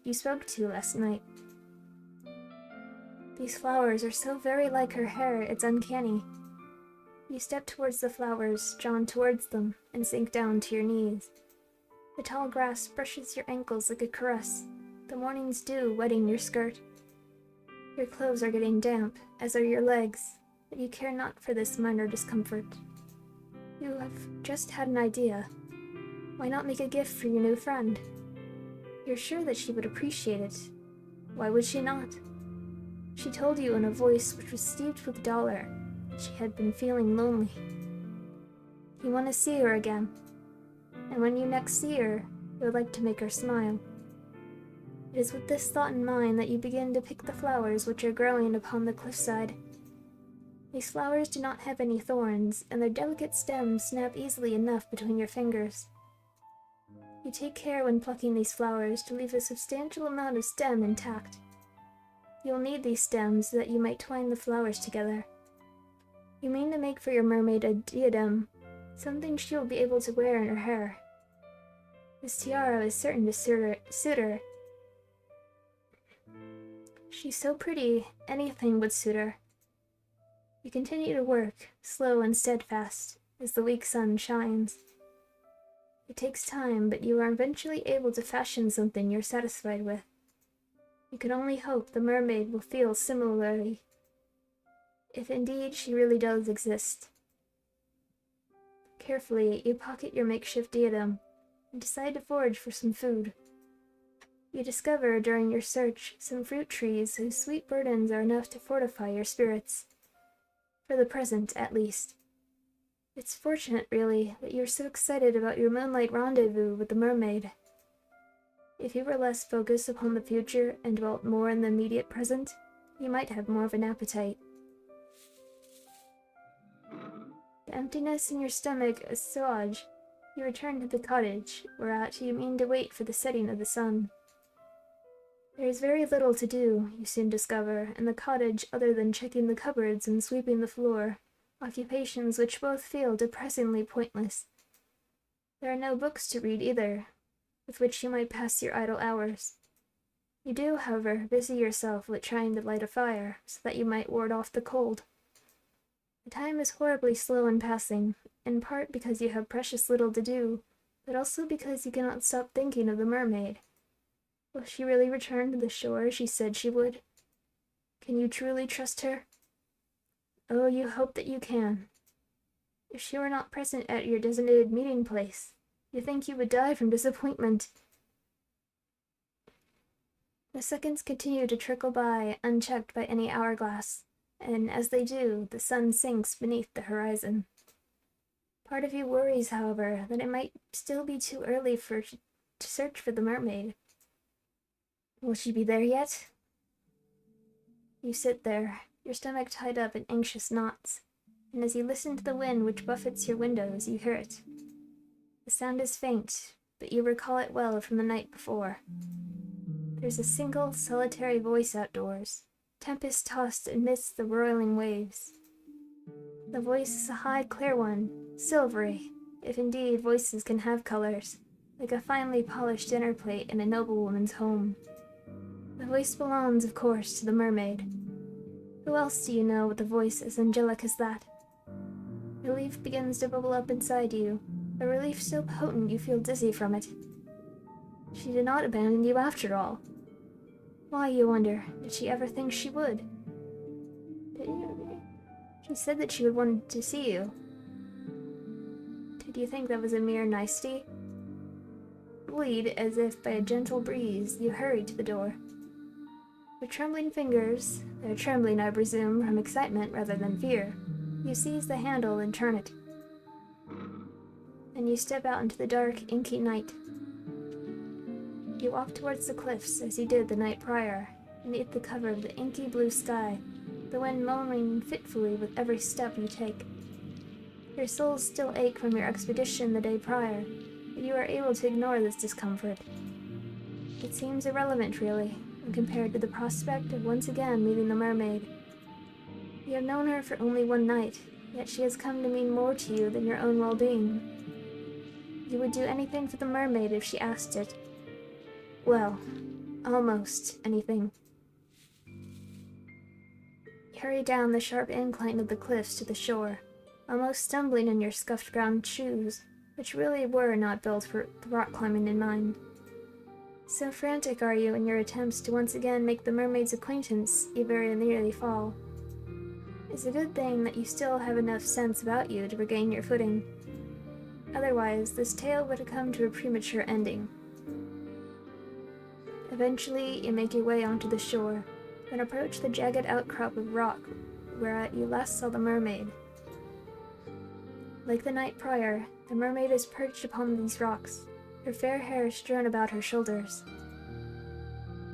you spoke to last night. These flowers are so very like her hair, it's uncanny. You step towards the flowers, drawn towards them, and sink down to your knees. The tall grass brushes your ankles like a caress, the morning's dew wetting your skirt. Your clothes are getting damp, as are your legs, but you care not for this minor discomfort. You have just had an idea. Why not make a gift for your new friend? You're sure that she would appreciate it. Why would she not? She told you in a voice which was steeped with dolour that she had been feeling lonely. You want to see her again, and when you next see her, you would like to make her smile. It is with this thought in mind that you begin to pick the flowers which are growing upon the cliffside. These flowers do not have any thorns, and their delicate stems snap easily enough between your fingers. You take care when plucking these flowers to leave a substantial amount of stem intact. You'll need these stems so that you might twine the flowers together. You mean to make for your mermaid a diadem, something she will be able to wear in her hair. This tiara is certain to suit her. She's so pretty, anything would suit her. You continue to work, slow and steadfast, as the weak sun shines. It takes time, but you are eventually able to fashion something you're satisfied with. You can only hope the mermaid will feel similarly, if indeed she really does exist. Carefully, you pocket your makeshift diadem and decide to forage for some food. You discover during your search some fruit trees whose sweet burdens are enough to fortify your spirits. For the present, at least. It's fortunate, really, that you're so excited about your moonlight rendezvous with the mermaid. If you were less focused upon the future and dwelt more in the immediate present, you might have more of an appetite. The emptiness in your stomach assuaged, you return to the cottage, whereat you mean to wait for the setting of the sun. There is very little to do, you soon discover, in the cottage other than checking the cupboards and sweeping the floor, occupations which both feel depressingly pointless. There are no books to read either, with which you might pass your idle hours. You do, however, busy yourself with trying to light a fire, so that you might ward off the cold. The time is horribly slow in passing, in part because you have precious little to do, but also because you cannot stop thinking of the mermaid. Will she really return to the shore she said she would? Can you truly trust her? Oh, you hope that you can. If she were not present at your designated meeting place, you think you would die from disappointment. The seconds continue to trickle by, unchecked by any hourglass, and as they do, the sun sinks beneath the horizon. Part of you worries, however, that it might still be too early to search for the mermaid. Will she be there yet? You sit there, your stomach tied up in anxious knots, and as you listen to the wind which buffets your windows, you hear it. The sound is faint, but you recall it well from the night before. There's a single, solitary voice outdoors, tempest-tossed amidst the roiling waves. The voice is a high, clear one, silvery, if indeed voices can have colors, like a finely polished dinner plate in a noblewoman's home. The voice belongs, of course, to the mermaid. Who else do you know with a voice as angelic as that? Relief begins to bubble up inside you, a relief so potent you feel dizzy from it. She did not abandon you after all. Why, you wonder, did she ever think she would? She said that she would want to see you. Did you think that was a mere nicety? Buoyed as if by a gentle breeze, you hurried to the door. With trembling fingers, they're trembling, I presume, from excitement rather than fear, you seize the handle and turn it. Then you step out into the dark, inky night. You walk towards the cliffs as you did the night prior, beneath the cover of the inky blue sky, the wind moaning fitfully with every step you take. Your soles still ache from your expedition the day prior, but you are able to ignore this discomfort. It seems irrelevant, really, when compared to the prospect of once again meeting the mermaid. You have known her for only one night, yet she has come to mean more to you than your own well-being. You would do anything for the mermaid if she asked it. Well, almost anything. You hurry down the sharp incline of the cliffs to the shore, almost stumbling in your scuffed brown shoes, which really were not built for rock climbing in mind. So frantic are you in your attempts to once again make the mermaid's acquaintance, you very nearly fall. It's a good thing that you still have enough sense about you to regain your footing. Otherwise, this tale would have come to a premature ending. Eventually, you make your way onto the shore, and approach the jagged outcrop of rock where you last saw the mermaid. Like the night prior, the mermaid is perched upon these rocks, her fair hair strewn about her shoulders.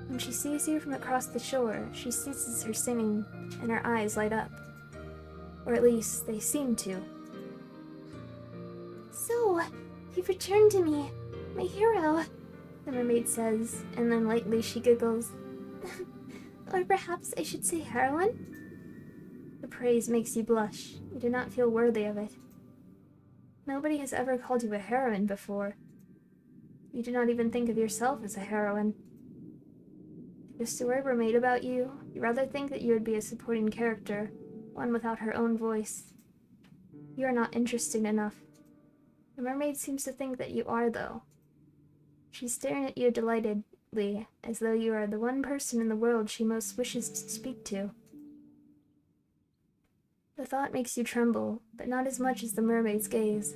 When she sees you from across the shore, she ceases her singing, and her eyes light up. Or at least, they seem to. "So, you've returned to me, my hero," the mermaid says, and then lightly she giggles. "Or perhaps I should say heroine?" The praise makes you blush. You do not feel worthy of it. Nobody has ever called you a heroine before. You do not even think of yourself as a heroine. If a story were made about you, you rather think that you would be a supporting character, one without her own voice. You are not interesting enough. The mermaid seems to think that you are, though. She's staring at you delightedly, as though you are the one person in the world she most wishes to speak to. The thought makes you tremble, but not as much as the mermaid's gaze.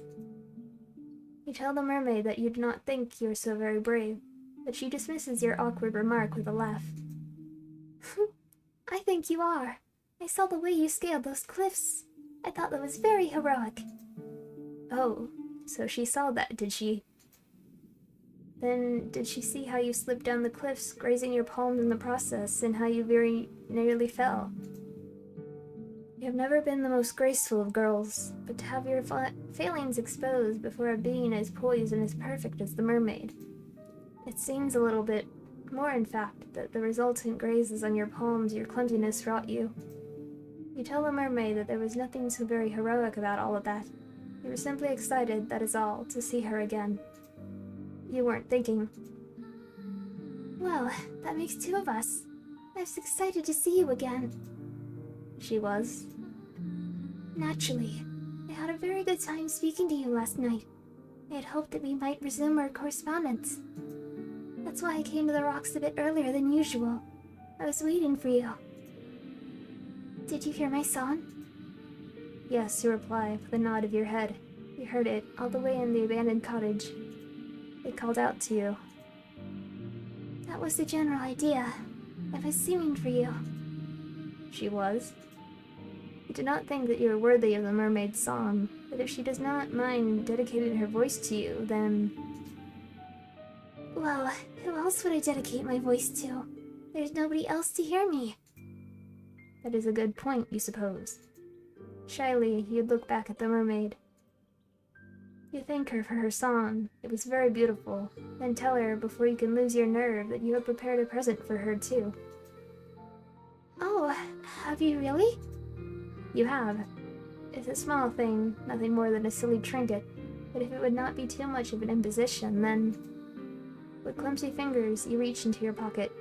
You tell the mermaid that you do not think you are so very brave, but she dismisses your awkward remark with a laugh. "I think you are. I saw the way you scaled those cliffs. I thought that was very heroic." "Oh, so she saw that, did she?" Then did she see how you slipped down the cliffs, grazing your palms in the process, and how you very nearly fell? You have never been the most graceful of girls, but to have your failings exposed before a being as poised and as perfect as the mermaid. It seems a little bit more, in fact, that the resultant grazes on your palms your clumsiness wrought you. You tell the mermaid that there was nothing so very heroic about all of that. You were simply excited, that is all, to see her again. You weren't thinking, "Well, that makes two of us. I was excited to see you again." She was. "Naturally. I had a very good time speaking to you last night. I had hoped that we might resume our correspondence. That's why I came to the rocks a bit earlier than usual. I was waiting for you. Did you hear my song?" "Yes," you reply, with a nod of your head. You heard it, all the way in the abandoned cottage. It called out to you. "That was the general idea. I was singing for you." She was. You do not think that you are worthy of the mermaid's song, but if she does not mind dedicating her voice to you, then... "Well, who else would I dedicate my voice to? There's nobody else to hear me." That is a good point, you suppose. Shyly, you'd look back at the mermaid. You thank her for her song. It was very beautiful. Then tell her, before you can lose your nerve, that you have prepared a present for her, too. "Oh, have you really?" You have. It's a small thing, nothing more than a silly trinket, but if it would not be too much of an imposition, then... With clumsy fingers, you reach into your pocket.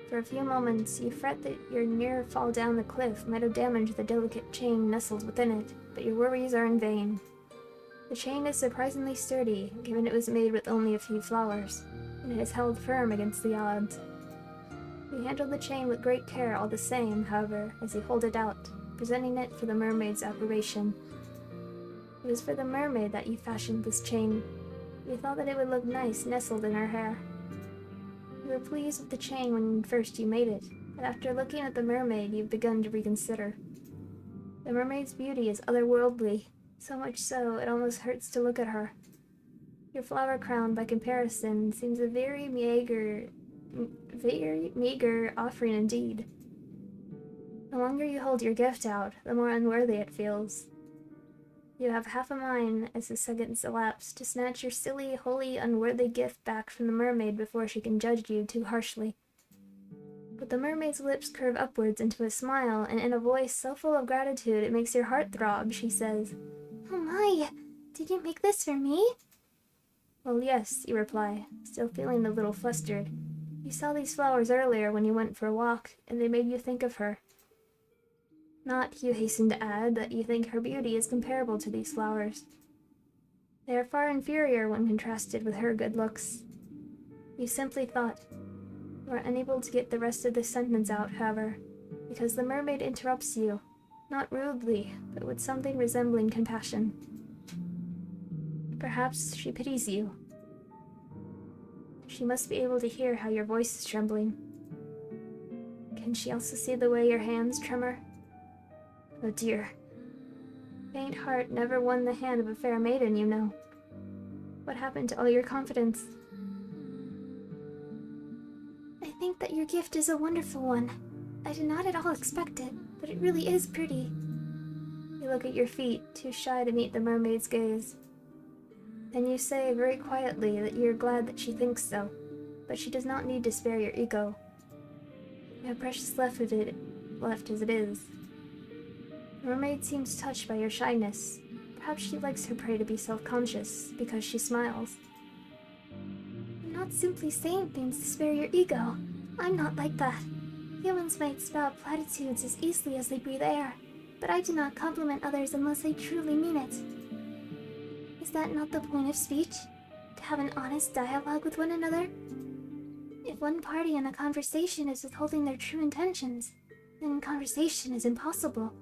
For a few moments, you fret that your near fall down the cliff might have damaged the delicate chain nestled within it, but your worries are in vain. The chain is surprisingly sturdy, given it was made with only a few flowers, and it is held firm against the odds. You handle the chain with great care all the same, however, as you hold it out, presenting it for the mermaid's approbation. It was for the mermaid that you fashioned this chain. You thought that it would look nice nestled in her hair. You were pleased with the chain when first you made it, but after looking at the mermaid, you've begun to reconsider. The mermaid's beauty is otherworldly, so much so it almost hurts to look at her. Your flower crown, by comparison, seems a very meager offering indeed. The longer you hold your gift out, the more unworthy it feels. You have half a mind, as the seconds elapse, to snatch your silly, wholly unworthy gift back from the mermaid before she can judge you too harshly. But the mermaid's lips curve upwards into a smile, and in a voice so full of gratitude it makes your heart throb, she says, "Oh my! Did you make this for me?" "Well, yes," you reply, still feeling a little flustered. "You saw these flowers earlier when you went for a walk, and they made you think of her. Not, you hasten to add, that you think her beauty is comparable to these flowers. They are far inferior when contrasted with her good looks. You simply thought." You are unable to get the rest of this sentence out, however, because the mermaid interrupts you, not rudely, but with something resembling compassion. Perhaps she pities you. She must be able to hear how your voice is trembling. Can she also see the way your hands tremor? Oh dear. Faint heart never won the hand of a fair maiden, you know. What happened to all your confidence? "I think that your gift is a wonderful one. I did not at all expect it, but it really is pretty." You look at your feet, too shy to meet the mermaid's gaze. Then you say very quietly that you are glad that she thinks so, but she does not need to spare your ego. You have precious left of it, left as it is. The mermaid seems touched by your shyness. Perhaps she likes her prey to be self-conscious, because she smiles. "I'm not simply saying things to spare your ego. I'm not like that. Humans might spout platitudes as easily as they breathe air, but I do not compliment others unless I truly mean it. Is that not the point of speech? To have an honest dialogue with one another? If one party in a conversation is withholding their true intentions, then conversation is impossible.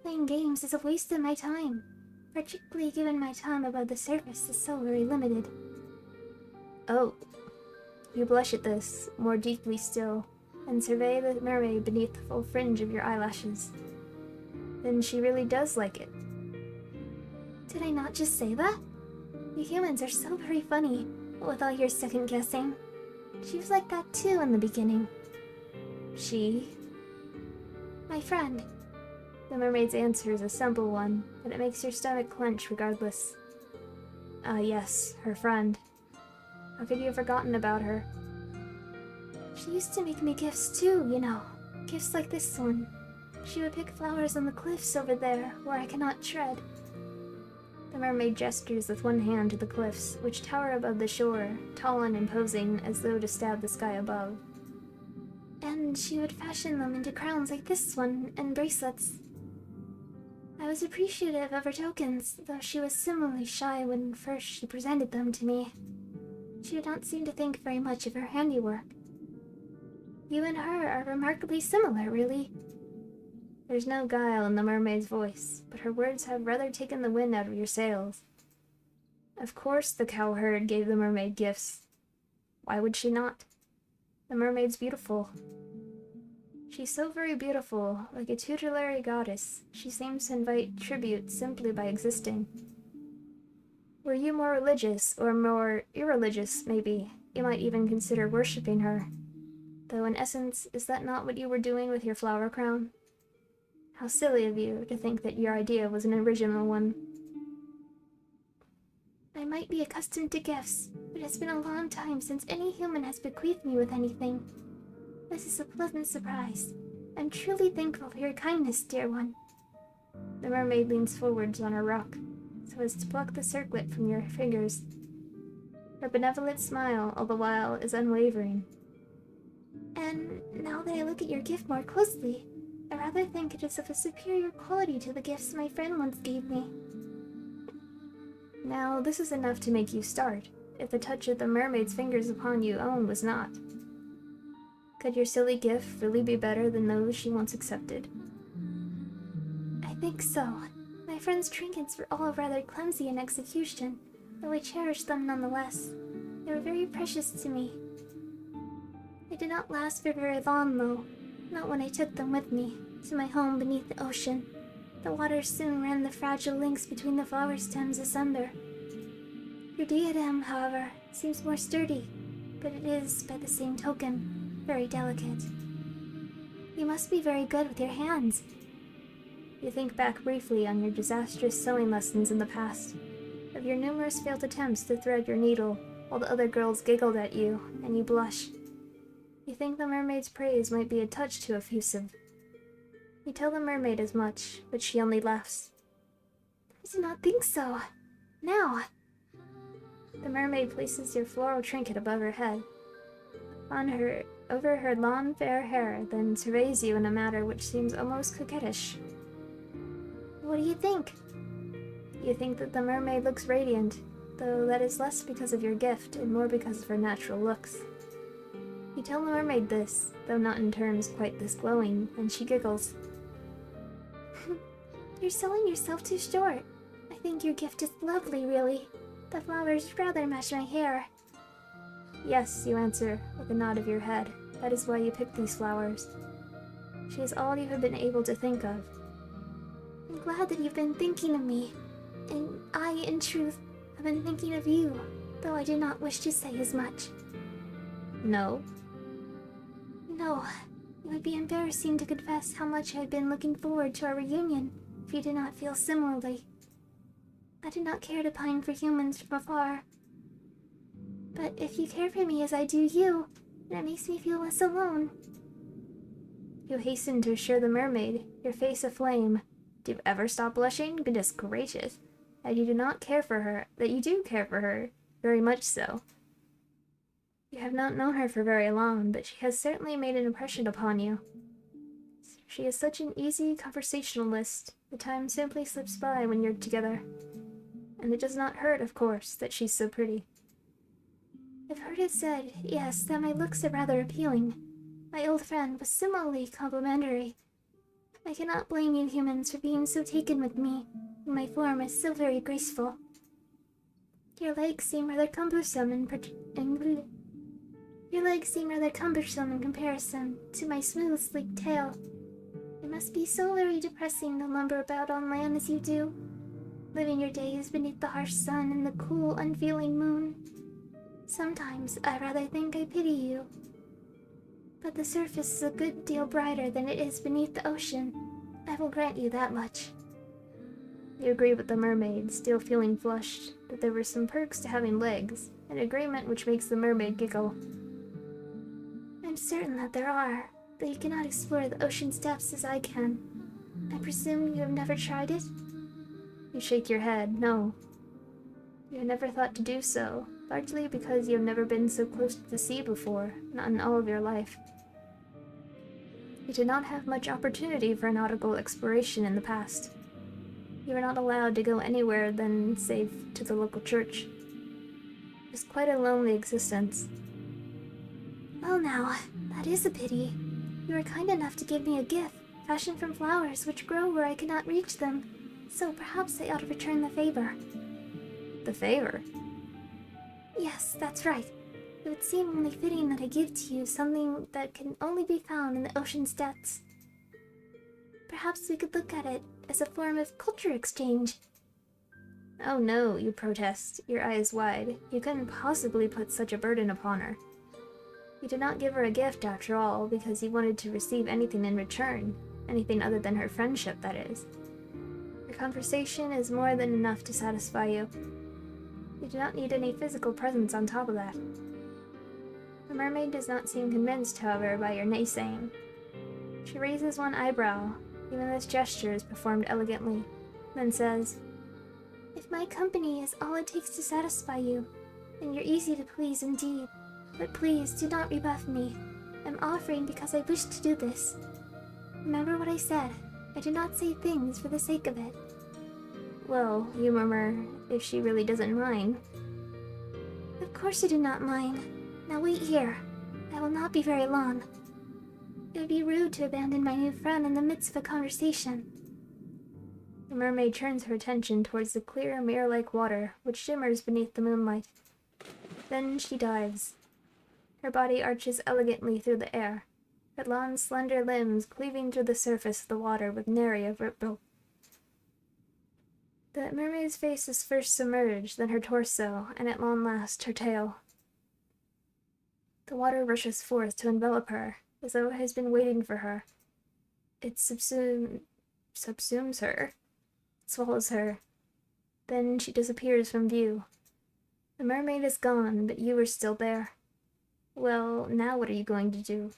Playing games is a waste of my time, particularly given my time above the surface is so very limited." Oh. You blush at this, more deeply still, and survey the mermaid beneath the full fringe of your eyelashes. Then she really does like it. "Did I not just say that?" You humans are so very funny, with all your second guessing. She was like that too in the beginning. She? My friend. The mermaid's answer is a simple one, but it makes your stomach clench regardless. Yes, her friend. How could you have forgotten about her? She used to make me gifts too, you know. Gifts like this one. She would pick flowers on the cliffs over there, where I cannot tread. The mermaid gestures with one hand to the cliffs, which tower above the shore, tall and imposing as though to stab the sky above. And she would fashion them into crowns like this one, and bracelets. I was appreciative of her tokens, though she was similarly shy when first she presented them to me. She did not seem to think very much of her handiwork. You and her are remarkably similar, really. There's no guile in the mermaid's voice, but her words have rather taken the wind out of your sails. Of course the cowherd gave the mermaid gifts. Why would she not? The mermaid's beautiful. She's so very beautiful, like a tutelary goddess. She seems to invite tribute simply by existing. Were you more religious, or more irreligious, maybe, you might even consider worshipping her. Though in essence, is that not what you were doing with your flower crown? How silly of you to think that your idea was an original one. I might be accustomed to gifts, but it's been a long time since any human has bequeathed me with anything. This is a pleasant surprise. I'm truly thankful for your kindness, dear one. The mermaid leans forwards on her rock, so as to pluck the circlet from your fingers. Her benevolent smile, all the while, is unwavering. And now that I look at your gift more closely, I rather think it is of a superior quality to the gifts my friend once gave me. Now, this is enough to make you start, if the touch of the mermaid's fingers upon you own was not. Could your silly gift really be better than those she once accepted? I think so. My friend's trinkets were all rather clumsy in execution, though I cherished them nonetheless. They were very precious to me. They did not last for very long, though. Not when I took them with me, to my home beneath the ocean. The waters soon ran the fragile links between the flower stems asunder. Your diadem, however, seems more sturdy, but it is, by the same token, very delicate. You must be very good with your hands. You think back briefly on your disastrous sewing lessons in the past, of your numerous failed attempts to thread your needle while the other girls giggled at you, and you blush. You think the mermaid's praise might be a touch too effusive. You tell the mermaid as much, but she only laughs. I do not think so. Now. The mermaid places your floral trinket above her head, over her long fair hair, then surveys you in a manner which seems almost coquettish. What do you think? You think that the mermaid looks radiant, though that is less because of your gift and more because of her natural looks. You tell the mermaid this, though not in terms quite this glowing, and she giggles. You're selling yourself too short. I think your gift is lovely, really. The flowers rather match my hair. Yes, you answer, with a nod of your head. That is why you picked these flowers. She is all you have been able to think of. I'm glad that you've been thinking of me. And I, in truth, have been thinking of you, though I do not wish to say as much. No? No. It would be embarrassing to confess how much I had been looking forward to our reunion, if you did not feel similarly. I do not care to pine for humans from afar. But if you care for me as I do you, then it makes me feel less alone. You hasten to assure the mermaid, your face aflame. Do you ever stop blushing? Goodness gracious. That you do not care for her, that you do care for her, very much so. You have not known her for very long, but she has certainly made an impression upon you. She is such an easy conversationalist, the time simply slips by when you're together. And it does not hurt, of course, that she's so pretty. I've heard it said, yes, that my looks are rather appealing. My old friend was similarly complimentary. I cannot blame you humans for being so taken with me, when my form is so very graceful. Your legs seem rather cumbersome in comparison to my smooth, sleek tail. It must be so very depressing to lumber about on land as you do. living your days beneath the harsh sun and the cool, unfeeling moon. Sometimes I rather think I pity you. But the surface is a good deal brighter than it is beneath the ocean. I will grant you that much. You agree with the mermaid, still feeling flushed, that there were some perks to having legs, an agreement which makes the mermaid giggle. I'm certain that there are, but you cannot explore the ocean's depths as I can. I presume you have never tried it? You shake your head, no. You have never thought to do so, largely because you have never been so close to the sea before, not in all of your life. You did not have much opportunity for nautical exploration in the past. You were not allowed to go anywhere than, save to the local church. It was quite a lonely existence. Well now, that is a pity. You were kind enough to give me a gift, fashioned from flowers which grow where I cannot reach them, so perhaps I ought to return the favor. The favor? Yes, that's right. It would seem only fitting that I give to you something that can only be found in the ocean's depths. Perhaps we could look at it as a form of culture exchange. Oh no, you protest, your eyes wide. You couldn't possibly put such a burden upon her. You did not give her a gift after all, because you wanted to receive anything in return. Anything other than her friendship, that is. Her conversation is more than enough to satisfy you. You do not need any physical presence on top of that. The mermaid does not seem convinced, however, by your naysaying. She raises one eyebrow. Even this gesture is performed elegantly, then says, If my company is all it takes to satisfy you, then you're easy to please indeed. But please, do not rebuff me. I'm offering because I wish to do this. Remember what I said. I do not say things for the sake of it. Well, you murmur, if she really doesn't mind. Of course I do not mind. Now wait here. I will not be very long. It would be rude to abandon my new friend in the midst of a conversation. The mermaid turns her attention towards the clear, mirror-like water which shimmers beneath the moonlight. Then she dives. Her body arches elegantly through the air, her long, slender limbs cleaving through the surface of the water with nary a ripple. The mermaid's face is first submerged, then her torso, and at long last her tail. The water rushes forth to envelop her, as though it has been waiting for her. It subsumes her, swallows her. Then she disappears from view. The mermaid is gone, but you are still there. Well, now what are you going to do?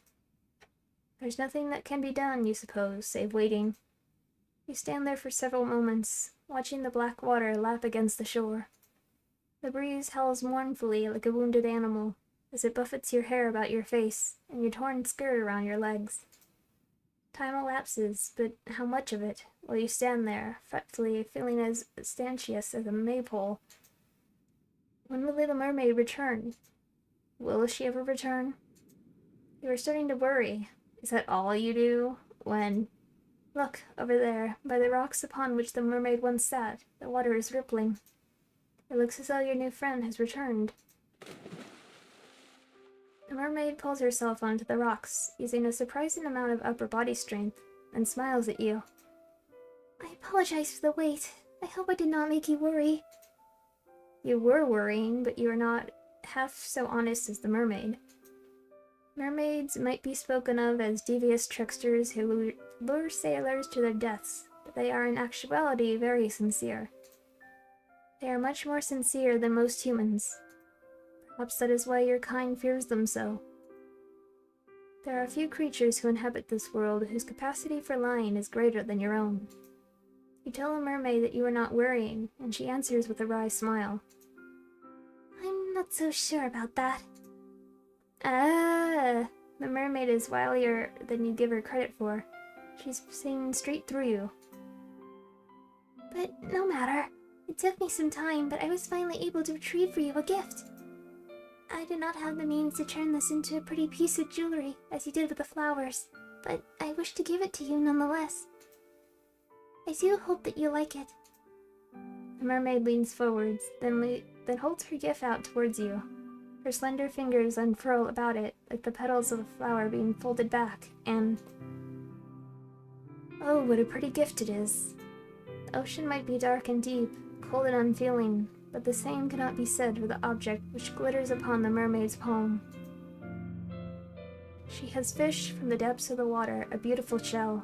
There's nothing that can be done, you suppose, save waiting. You stand there for several moments, watching the black water lap against the shore. The breeze howls mournfully like a wounded animal, as it buffets your hair about your face and your torn skirt around your legs. Time elapses, but how much of it, while you stand there, fretfully feeling as stanchious as a maypole? When will the mermaid return? Will she ever return? You are starting to worry. Is that all you do? When... Look, over there, by the rocks upon which the mermaid once sat, the water is rippling. It looks as though your new friend has returned. The mermaid pulls herself onto the rocks, using a surprising amount of upper body strength, and smiles at you. I apologize for the wait. I hope I did not make you worry. You were worrying, but you are not half so honest as the mermaid. Mermaids might be spoken of as devious tricksters who lure sailors to their deaths, but they are in actuality very sincere. They are much more sincere than most humans. Perhaps that is why your kind fears them so. There are few creatures who inhabit this world whose capacity for lying is greater than your own. You tell a mermaid that you are not worrying, and she answers with a wry smile. I'm not so sure about that. Ah, the mermaid is wilier than you give her credit for. She's seeing straight through you. But no matter. It took me some time, but I was finally able to retrieve for you a gift. I did not have the means to turn this into a pretty piece of jewelry, as you did with the flowers, but I wish to give it to you nonetheless. I do hope that you like it. The mermaid leans forwards, then holds her gift out towards you. Her slender fingers unfurl about it, like the petals of a flower being folded back, and... Oh, what a pretty gift it is. The ocean might be dark and deep, cold and unfeeling, but the same cannot be said for the object which glitters upon the mermaid's palm. She has fished from the depths of the water a beautiful shell,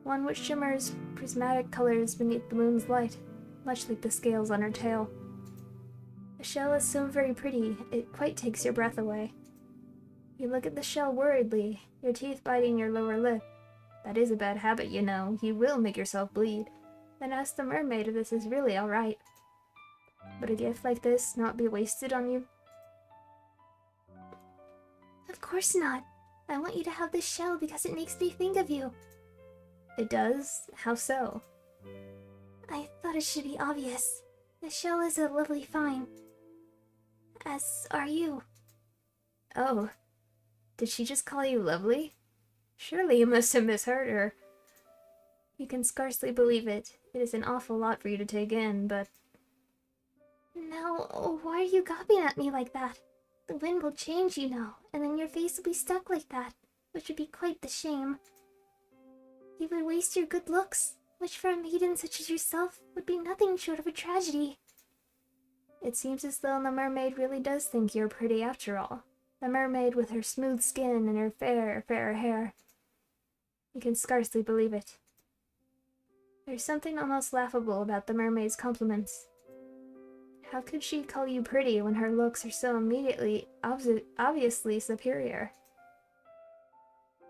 one which shimmers prismatic colors beneath the moon's light, much like the scales on her tail. The shell is so very pretty, it quite takes your breath away. You look at the shell worriedly, your teeth biting your lower lip. That is a bad habit, you know. You will make yourself bleed. Then ask the mermaid if this is really all right. Would a gift like this not be wasted on you? Of course not. I want you to have this shell because it makes me think of you. It does? How so? I thought it should be obvious. The shell is a lovely find. As are you. Oh. Did she just call you lovely? Surely you must have misheard her. You can scarcely believe it. It is an awful lot for you to take in, but... Now, why are you gawping at me like that? The wind will change, you know, and then your face will be stuck like that, which would be quite the shame. You would waste your good looks, which for a maiden such as yourself would be nothing short of a tragedy. It seems as though the mermaid really does think you're pretty after all. The mermaid with her smooth skin and her fair hair. You can scarcely believe it. There's something almost laughable about the mermaid's compliments. How could she call you pretty when her looks are so immediately, obviously superior?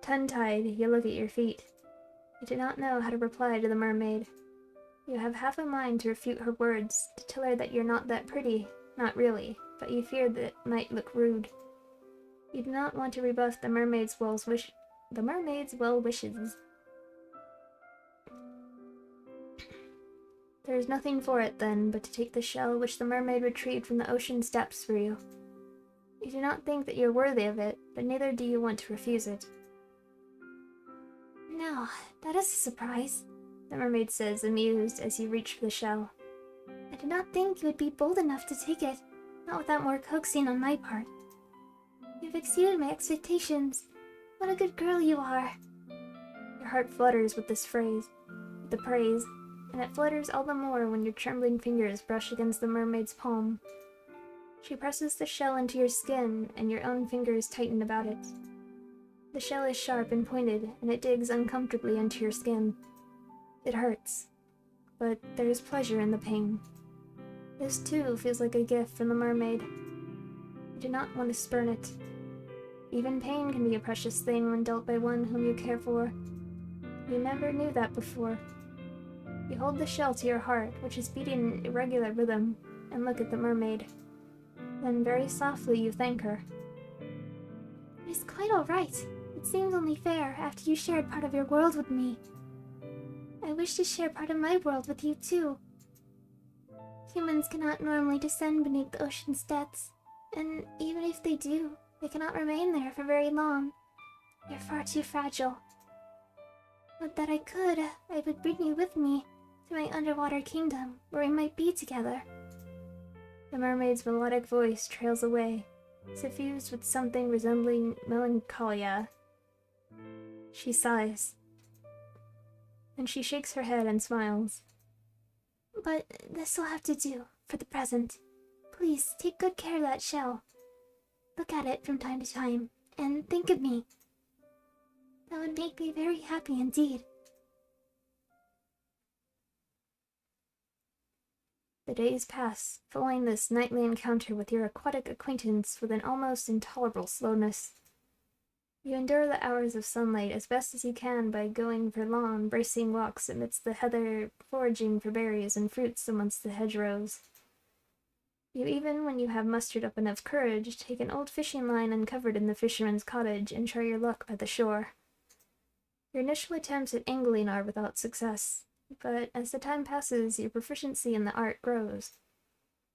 Tongue-tied, you look at your feet. You do not know how to reply to the mermaid. You have half a mind to refute her words, to tell her that you're not that pretty, not really, but you fear that it might look rude. You do not want to rebuff the mermaid's well wishes. There is nothing for it, then, but to take the shell which the mermaid retrieved from the ocean's depths for you. You do not think that you are worthy of it, but neither do you want to refuse it. No, that is a surprise, the mermaid says, amused, as you reach for the shell. I did not think you would be bold enough to take it, not without more coaxing on my part. You've exceeded my expectations. What a good girl you are. Your heart flutters with this phrase, with the praise, and it flutters all the more when your trembling fingers brush against the mermaid's palm. She presses the shell into your skin, and your own fingers tighten about it. The shell is sharp and pointed, and it digs uncomfortably into your skin. It hurts, but there is pleasure in the pain. This, too, feels like a gift from the mermaid. You do not want to spurn it. Even pain can be a precious thing when dealt by one whom you care for. You never knew that before. You hold the shell to your heart, which is beating in irregular rhythm, and look at the mermaid. Then very softly you thank her. It is quite all right. It seems only fair after you shared part of your world with me. I wish to share part of my world with you too. Humans cannot normally descend beneath the ocean's depths, and even if they do, they cannot remain there for very long. You're far too fragile. Would that I could, I would bring you with me to my underwater kingdom, where we might be together. The mermaid's melodic voice trails away, suffused with something resembling melancholia. She sighs. Then she shakes her head and smiles. But this will have to do, for the present. Please, take good care of that shell. Look at it from time to time, and think of me. That would make me very happy indeed. The days pass, following this nightly encounter with your aquatic acquaintance with an almost intolerable slowness. You endure the hours of sunlight as best as you can by going for long, bracing walks amidst the heather, foraging for berries and fruits amongst the hedgerows. You even, when you have mustered up enough courage, take an old fishing line uncovered in the fisherman's cottage and try your luck by the shore. Your initial attempts at angling are without success, but as the time passes, your proficiency in the art grows.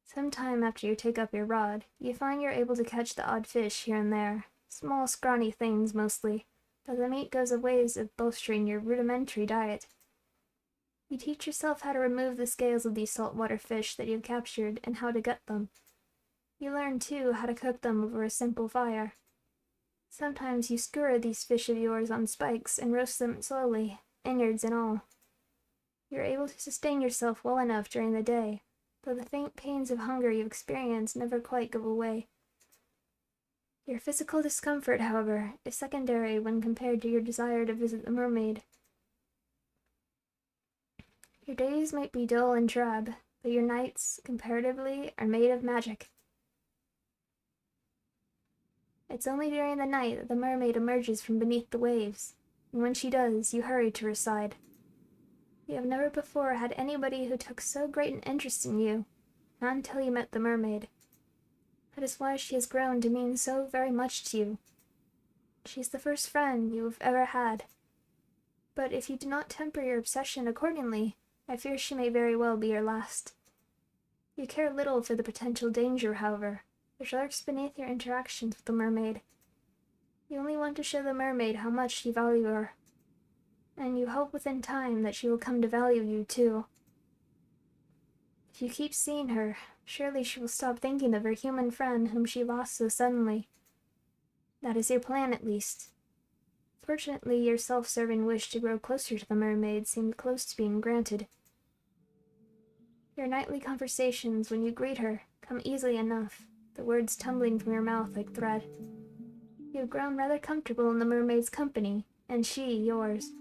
Some time after you take up your rod, you find you're able to catch the odd fish here and there, small scrawny things mostly, but the meat goes a ways of bolstering your rudimentary diet. You teach yourself how to remove the scales of these saltwater fish that you've captured and how to gut them. You learn, too, how to cook them over a simple fire. Sometimes you skewer these fish of yours on spikes and roast them slowly, innards and all. You're able to sustain yourself well enough during the day, though the faint pains of hunger you experience never quite go away. Your physical discomfort, however, is secondary when compared to your desire to visit the mermaid. Your days might be dull and drab, but your nights, comparatively, are made of magic. It's only during the night that the mermaid emerges from beneath the waves, and when she does, you hurry to her side. You have never before had anybody who took so great an interest in you, not until you met the mermaid. That is why she has grown to mean so very much to you. She is the first friend you have ever had. But if you do not temper your obsession accordingly, I fear she may very well be your last. You care little for the potential danger, however, which lurks beneath your interactions with the mermaid. You only want to show the mermaid how much you value her, and you hope within time that she will come to value you too. If you keep seeing her, surely she will stop thinking of her human friend whom she lost so suddenly. That is your plan, at least. Fortunately, your self-serving wish to grow closer to the mermaid seemed close to being granted. Your nightly conversations, when you greet her, come easily enough, the words tumbling from your mouth like thread. You have grown rather comfortable in the mermaid's company, and she yours.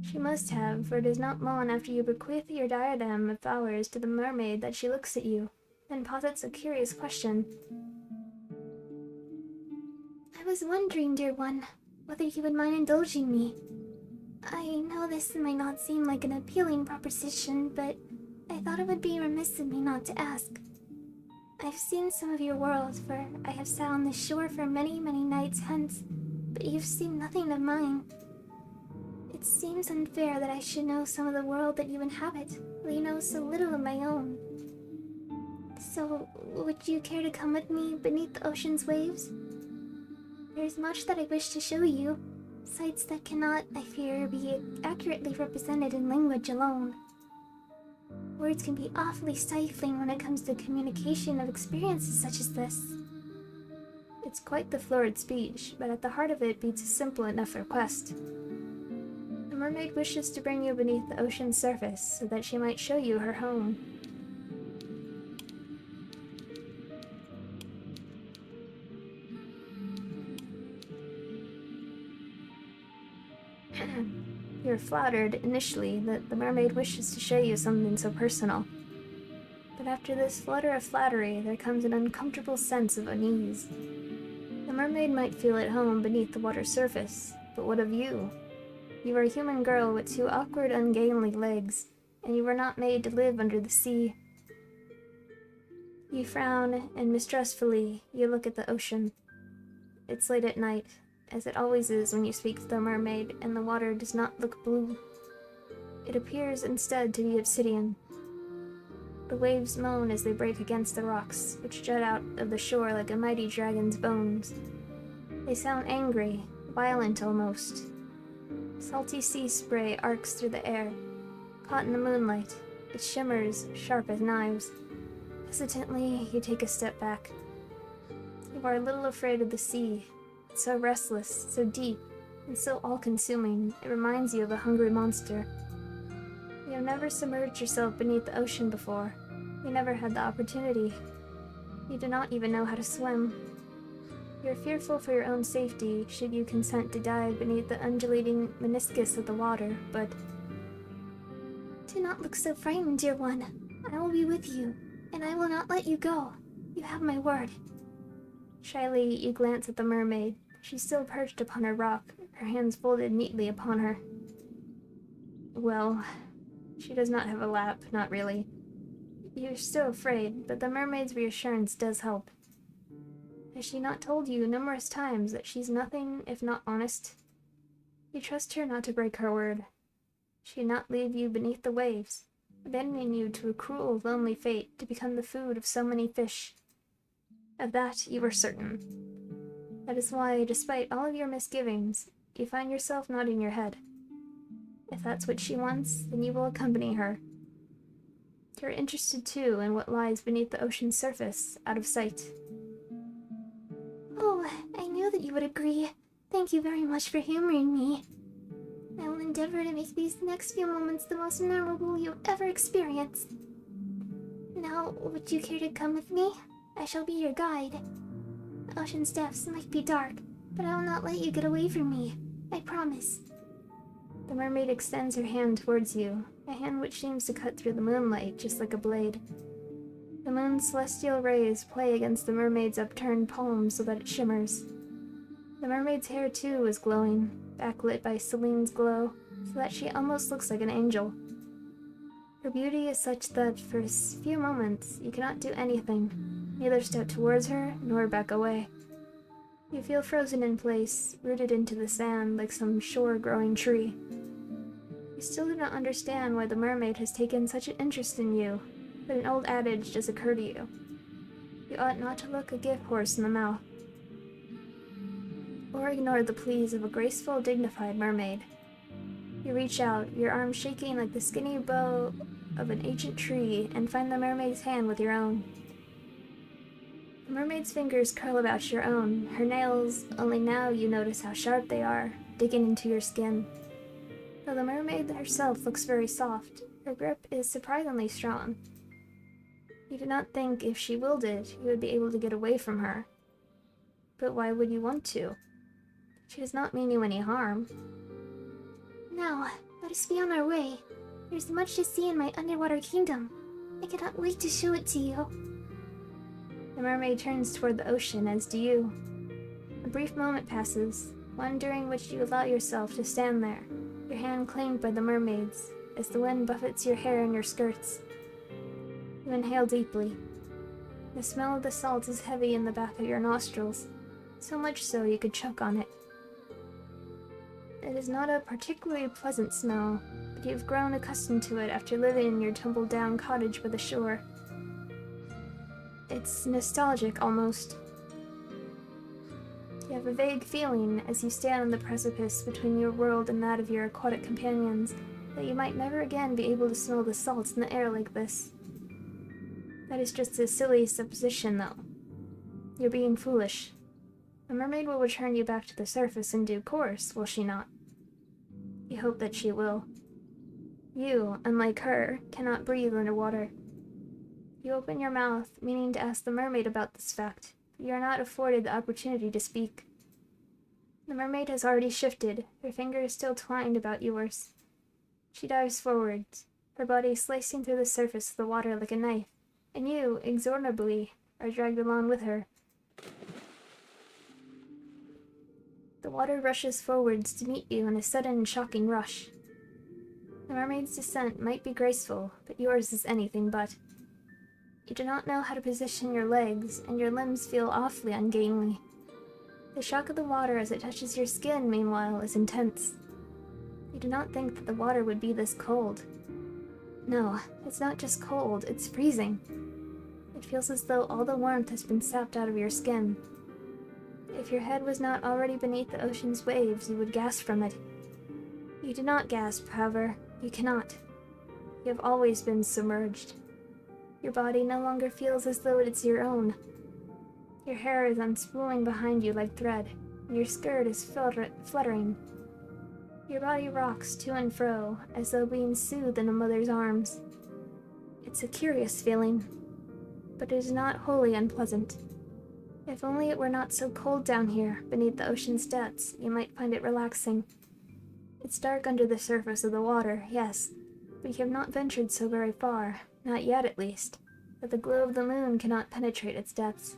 She must have, for it is not long after you bequeath your diadem of flowers to the mermaid that she looks at you, then posits a curious question. I was wondering, dear one, whether you would mind indulging me. I know this might not seem like an appealing proposition, but I thought it would be remiss of me not to ask. I've seen some of your world, for I have sat on the shore for many, many nights hence, but you've seen nothing of mine. It seems unfair that I should know some of the world that you inhabit, while you know so little of my own. So, would you care to come with me beneath the ocean's waves? There's much that I wish to show you, sights that cannot, I fear, be accurately represented in language alone. Words can be awfully stifling when it comes to communication of experiences such as this. It's quite the florid speech, but at the heart of it beats a simple enough request. The mermaid wishes to bring you beneath the ocean's surface so that she might show you her home. You're flattered, initially, that the mermaid wishes to show you something so personal. But after this flutter of flattery, there comes an uncomfortable sense of unease. The mermaid might feel at home beneath the water's surface, but what of you? You are a human girl with two awkward, ungainly legs, and you were not made to live under the sea. You frown, and mistrustfully, you look at the ocean. It's late at night, as it always is when you speak to the mermaid, and the water does not look blue. It appears instead to be obsidian. The waves moan as they break against the rocks, which jut out of the shore like a mighty dragon's bones. They sound angry, violent almost. Salty sea spray arcs through the air. Caught in the moonlight, it shimmers sharp as knives. Hesitantly, you take a step back. You are a little afraid of the sea. It's so restless, so deep, and so all-consuming, it reminds you of a hungry monster. You have never submerged yourself beneath the ocean before. You never had the opportunity. You do not even know how to swim. You are fearful for your own safety should you consent to dive beneath the undulating meniscus of the water, but... Do not look so frightened, dear one. I will be with you, and I will not let you go. You have my word. Shyly, you glance at the mermaid. She's still perched upon her rock, her hands folded neatly upon her. Well, she does not have a lap, not really. You're still afraid, but the mermaid's reassurance does help. Has she not told you numerous times that she's nothing if not honest? You trust her not to break her word. She'd not leave you beneath the waves, abandoning you to a cruel, lonely fate to become the food of so many fish. Of that you are certain. That is why, despite all of your misgivings, you find yourself nodding your head. If that's what she wants, then you will accompany her. You're interested, too, in what lies beneath the ocean's surface, out of sight. Oh, I knew that you would agree. Thank you very much for humoring me. I will endeavor to make these next few moments the most memorable you've ever experienced. Now, would you care to come with me? I shall be your guide. The ocean's depths might be dark, but I will not let you get away from me. I promise. The mermaid extends her hand towards you, a hand which seems to cut through the moonlight just like a blade. The moon's celestial rays play against the mermaid's upturned palm so that it shimmers. The mermaid's hair too is glowing, backlit by Selene's glow, so that she almost looks like an angel. Her beauty is such that for a few moments you cannot do anything, neither step towards her nor back away. You feel frozen in place, rooted into the sand like some shore-growing tree. You still do not understand why the mermaid has taken such an interest in you, but an old adage does occur to you. You ought not to look a gift horse in the mouth, or ignore the pleas of a graceful, dignified mermaid. You reach out, your arms shaking like the skinny bough of an ancient tree, and find the mermaid's hand with your own. The mermaid's fingers curl about your own, her nails, only now you notice how sharp they are, digging into your skin. Though the mermaid herself looks very soft, her grip is surprisingly strong. You do not think if she willed it, you would be able to get away from her. But why would you want to? She does not mean you any harm. Now, let us be on our way. There's much to see in my underwater kingdom. I cannot wait to show it to you. The mermaid turns toward the ocean, as do you. A brief moment passes, one during which you allow yourself to stand there, your hand claimed by the mermaid's, as the wind buffets your hair and your skirts. You inhale deeply. The smell of the salt is heavy in the back of your nostrils, so much so you could choke on it. It is not a particularly pleasant smell, but you have grown accustomed to it after living in your tumble-down cottage by the shore. It's nostalgic, almost. You have a vague feeling, as you stand on the precipice between your world and that of your aquatic companions, that you might never again be able to smell the salts in the air like this. That is just a silly supposition, though. You're being foolish. A mermaid will return you back to the surface in due course, will she not? You hope that she will. You, unlike her, cannot breathe underwater. You open your mouth, meaning to ask the mermaid about this fact, but you are not afforded the opportunity to speak. The mermaid has already shifted, her fingers still twined about yours. She dives forward, her body slicing through the surface of the water like a knife, and you, inexorably, are dragged along with her. The water rushes forwards to meet you in a sudden, shocking rush. The mermaid's descent might be graceful, but yours is anything but. You do not know how to position your legs, and your limbs feel awfully ungainly. The shock of the water as it touches your skin, meanwhile, is intense. You do not think that the water would be this cold. No, it's not just cold, it's freezing. It feels as though all the warmth has been sapped out of your skin. If your head was not already beneath the ocean's waves, you would gasp from it. You do not gasp, however. You cannot. You have always been submerged. Your body no longer feels as though it's your own. Your hair is unspooling behind you like thread, and your skirt is fluttering. Your body rocks to and fro, as though being soothed in a mother's arms. It's a curious feeling, but it is not wholly unpleasant. If only it were not so cold down here, beneath the ocean's depths, you might find it relaxing. It's dark under the surface of the water, yes, but you have not ventured so very far, not yet at least, that the glow of the moon cannot penetrate its depths.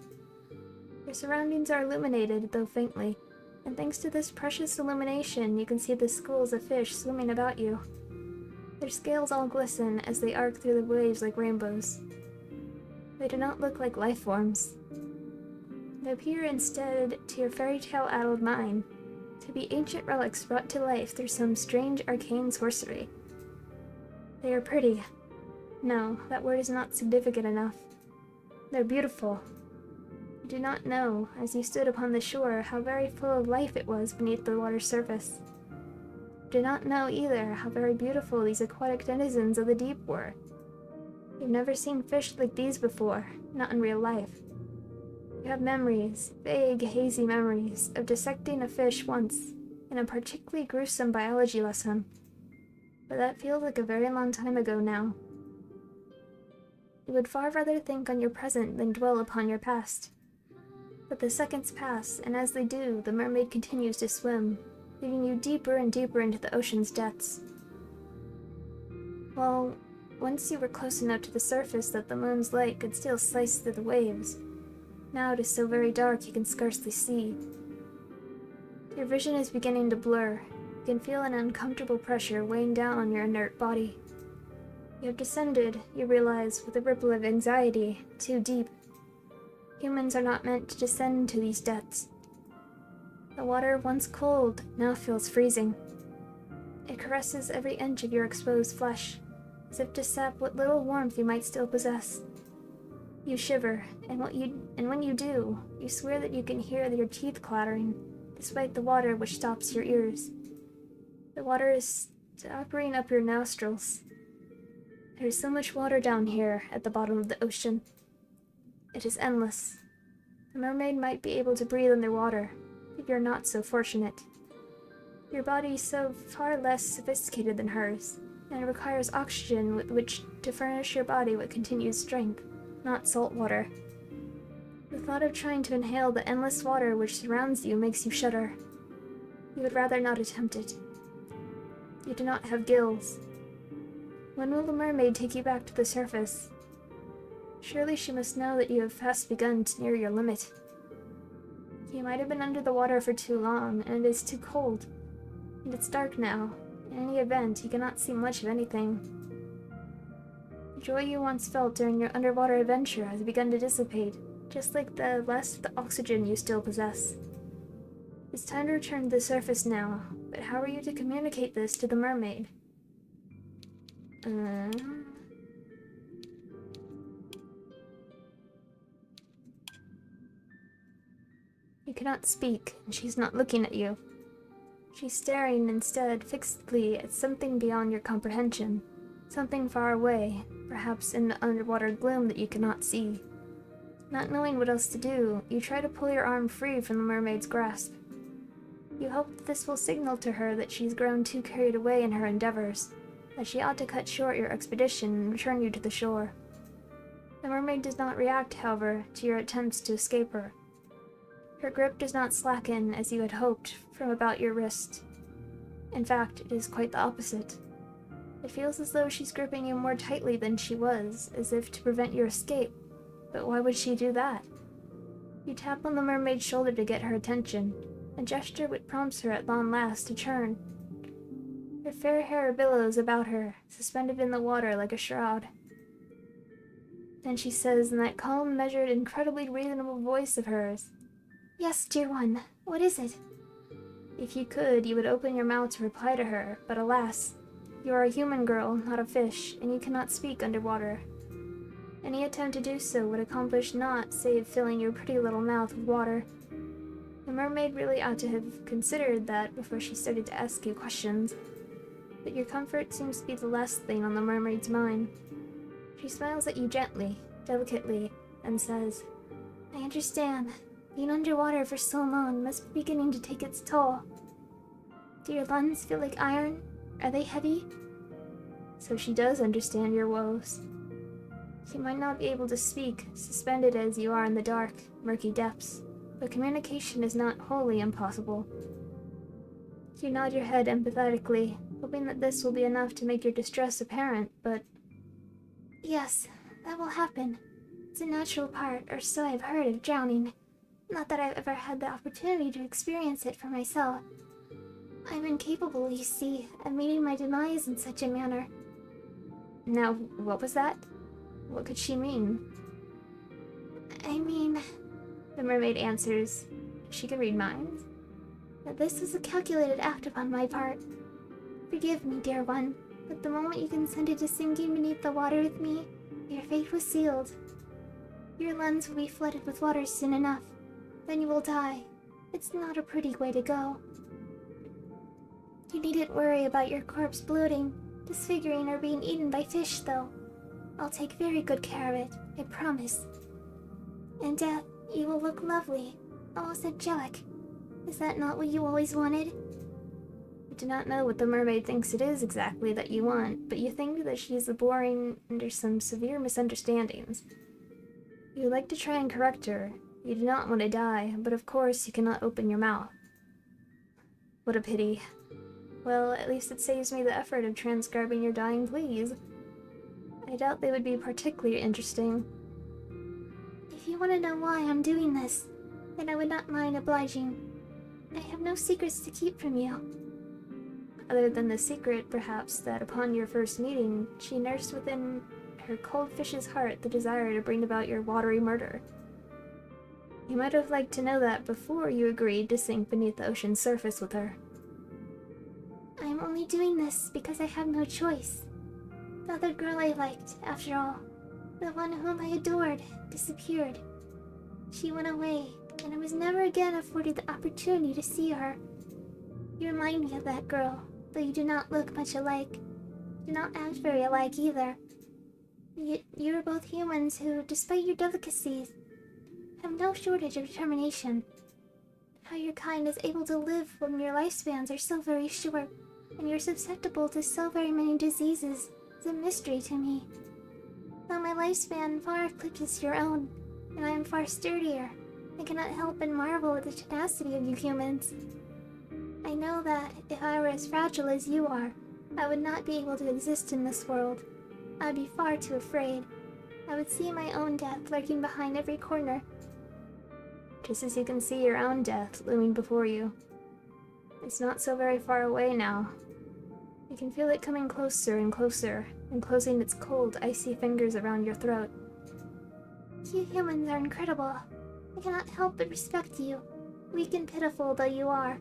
Your surroundings are illuminated, though faintly, and thanks to this precious illumination you can see the schools of fish swimming about you. Their scales all glisten as they arc through the waves like rainbows. They do not look like life forms. They appear instead to your fairy tale-addled mind to be ancient relics brought to life through some strange arcane sorcery. They are pretty. No, that word is not significant enough. They're beautiful. You do not know, as you stood upon the shore, how very full of life it was beneath the water's surface. You do not know, either, how very beautiful these aquatic denizens of the deep were. You've never seen fish like these before, not in real life. You have memories, vague, hazy memories, of dissecting a fish once, in a particularly gruesome biology lesson. But that feels like a very long time ago now. You would far rather think on your present than dwell upon your past. But the seconds pass, and as they do, the mermaid continues to swim, leading you deeper and deeper into the ocean's depths. Well, once you were close enough to the surface that the moon's light could still slice through the waves. Now it is so very dark you can scarcely see. Your vision is beginning to blur. You can feel an uncomfortable pressure weighing down on your inert body. You have descended, you realize, with a ripple of anxiety, too deep. Humans are not meant to descend to these depths. The water, once cold, now feels freezing. It caresses every inch of your exposed flesh, as if to sap what little warmth you might still possess. You shiver, and when you do, you swear that you can hear your teeth clattering, despite the water which stops your ears. The water is stopping up your nostrils. There is so much water down here at the bottom of the ocean. It is endless. A mermaid might be able to breathe underwater, but you're not so fortunate. Your body is so far less sophisticated than hers, and it requires oxygen with which to furnish your body with continued strength, not salt water. The thought of trying to inhale the endless water which surrounds you makes you shudder. You would rather not attempt it. You do not have gills. When will the mermaid take you back to the surface? Surely she must know that you have fast begun to near your limit. You might have been under the water for too long, and it is too cold. And it's dark now. In any event, you cannot see much of anything. The joy you once felt during your underwater adventure has begun to dissipate, just like the less of the oxygen you still possess. It's time to return to the surface now, but how are you to communicate this to the mermaid? You cannot speak, and she's not looking at you. She's staring instead fixedly at something beyond your comprehension, something far away, perhaps in the underwater gloom that you cannot see. Not knowing what else to do, you try to pull your arm free from the mermaid's grasp. You hope that this will signal to her that she's grown too carried away in her endeavors, that she ought to cut short your expedition and return you to the shore. The mermaid does not react, however, to your attempts to escape her. Her grip does not slacken as you had hoped from about your wrist. In fact, it is quite the opposite. It feels as though she's gripping you more tightly than she was, as if to prevent your escape. But why would she do that? You tap on the mermaid's shoulder to get her attention, a gesture which prompts her at long last to turn. Her fair hair billows about her, suspended in the water like a shroud. Then she says in that calm, measured, incredibly reasonable voice of hers, Yes, dear one, what is it? If you could, you would open your mouth to reply to her, but alas, you are a human girl, not a fish, and you cannot speak underwater. Any attempt to do so would accomplish naught save filling your pretty little mouth with water. The mermaid really ought to have considered that before she started to ask you questions, but your comfort seems to be the last thing on the mermaid's mind. She smiles at you gently, delicately, and says, I understand. Being underwater for so long must be beginning to take its toll. Do your lungs feel like iron? Are they heavy? So she does understand your woes. You might not be able to speak, suspended as you are in the dark, murky depths, but communication is not wholly impossible. You nod your head empathetically, hoping that this will be enough to make your distress apparent, but... Yes, that will happen. It's a natural part, or so I've heard, of drowning. Not that I've ever had the opportunity to experience it for myself. I'm incapable, you see, of meeting my demise in such a manner. Now, what was that? What could she mean? I mean, the mermaid answers, she can read minds, that this was a calculated act upon my part. Forgive me, dear one, but the moment you consented to sinking beneath the water with me, your fate was sealed. Your lungs will be flooded with water soon enough. Then you will die. It's not a pretty way to go. You needn't worry about your corpse bloating, disfiguring, or being eaten by fish, though. I'll take very good care of it, I promise. In death, you will look lovely, almost angelic. Is that not what you always wanted? The do not know what the mermaid thinks it is exactly that you want, but you think that she is laboring under some severe misunderstandings. You would like to try and correct her. You do not want to die, but of course you cannot open your mouth. What a pity. Well, at least it saves me the effort of transcribing your dying pleas. I doubt they would be particularly interesting. If you want to know why I'm doing this, then I would not mind obliging. I have no secrets to keep from you. Other than the secret, perhaps, that upon your first meeting, she nursed within her cold fish's heart the desire to bring about your watery murder. You might have liked to know that before you agreed to sink beneath the ocean's surface with her. I am only doing this because I have no choice. The other girl I liked, after all, the one whom I adored, disappeared. She went away, and I was never again afforded the opportunity to see her. You remind me of that girl, though you do not look much alike. Do not act very alike either. Yet you are both humans who, despite your delicacies, have no shortage of determination. How your kind is able to live when your lifespans are so very short, and you're susceptible to so very many diseases, is a mystery to me. Though my lifespan far eclipses your own, and I am far sturdier, I cannot help but marvel at the tenacity of you humans. I know that if I were as fragile as you are, I would not be able to exist in this world. I would be far too afraid. I would see my own death lurking behind every corner. Just as you can see your own death looming before you. It's not so very far away now. You can feel it coming closer and closer, and closing its cold, icy fingers around your throat. You humans are incredible. I cannot help but respect you, weak and pitiful though you are.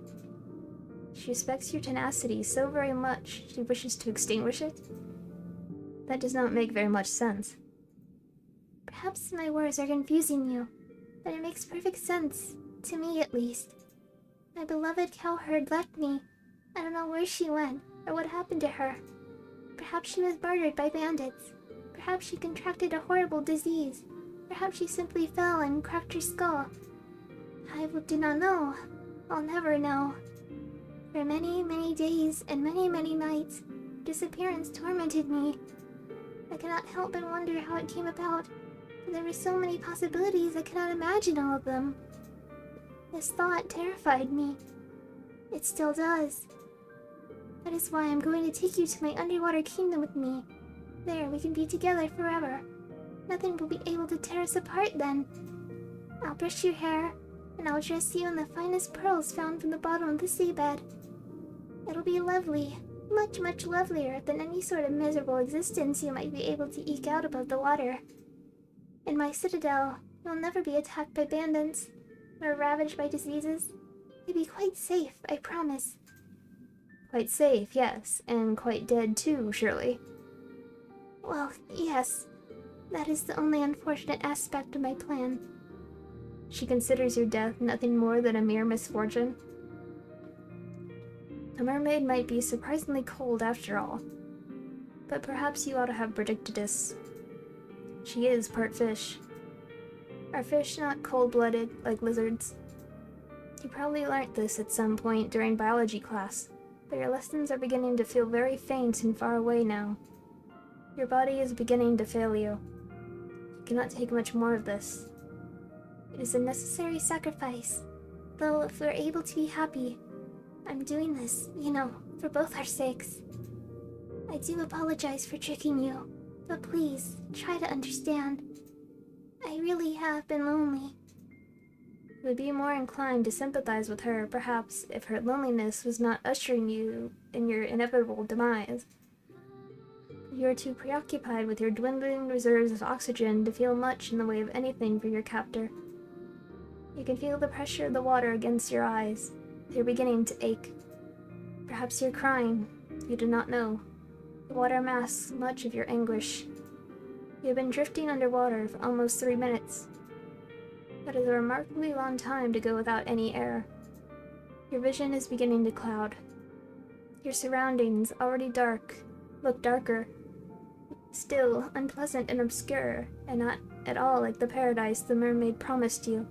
She respects your tenacity so very much, she wishes to extinguish it? That does not make very much sense. Perhaps my words are confusing you, but it makes perfect sense, to me at least. My beloved cowherd left me. I don't know where she went, or what happened to her. Perhaps she was murdered by bandits. Perhaps she contracted a horrible disease. Perhaps she simply fell and cracked her skull. I do not know. I'll never know. For many, many days and many, many nights, disappearance tormented me. I cannot help but wonder how it came about. There were so many possibilities I cannot imagine all of them. This thought terrified me. It still does. That is why I'm going to take you to my underwater kingdom with me. There, we can be together forever. Nothing will be able to tear us apart then. I'll brush your hair, and I'll dress you in the finest pearls found from the bottom of the seabed. It'll be lovely, much, much lovelier than any sort of miserable existence you might be able to eke out above the water. In my citadel, you'll never be attacked by bandits, nor ravaged by diseases. You'll be quite safe, I promise. Quite safe, yes, and quite dead too, surely. Well, yes. That is the only unfortunate aspect of my plan. She considers your death nothing more than a mere misfortune. A mermaid might be surprisingly cold after all, but perhaps you ought to have predicted this. She is part fish. Are fish not cold-blooded like lizards? You probably learnt this at some point during biology class, but your lessons are beginning to feel very faint and far away now. Your body is beginning to fail you. You cannot take much more of this. It is a necessary sacrifice, though if we're able to be happy, I'm doing this, for both our sakes. I do apologize for tricking you, but please, try to understand. I really have been lonely. You would be more inclined to sympathize with her, perhaps, if her loneliness was not ushering you in your inevitable demise. You are too preoccupied with your dwindling reserves of oxygen to feel much in the way of anything for your captor. You can feel the pressure of the water against your eyes. They're beginning to ache. Perhaps you're crying. You do not know. The water masks much of your anguish. You have been drifting underwater for almost 3 minutes. That is a remarkably long time to go without any air. Your vision is beginning to cloud. Your surroundings, already dark, look darker. Still, unpleasant and obscure, and not at all like the paradise the mermaid promised you.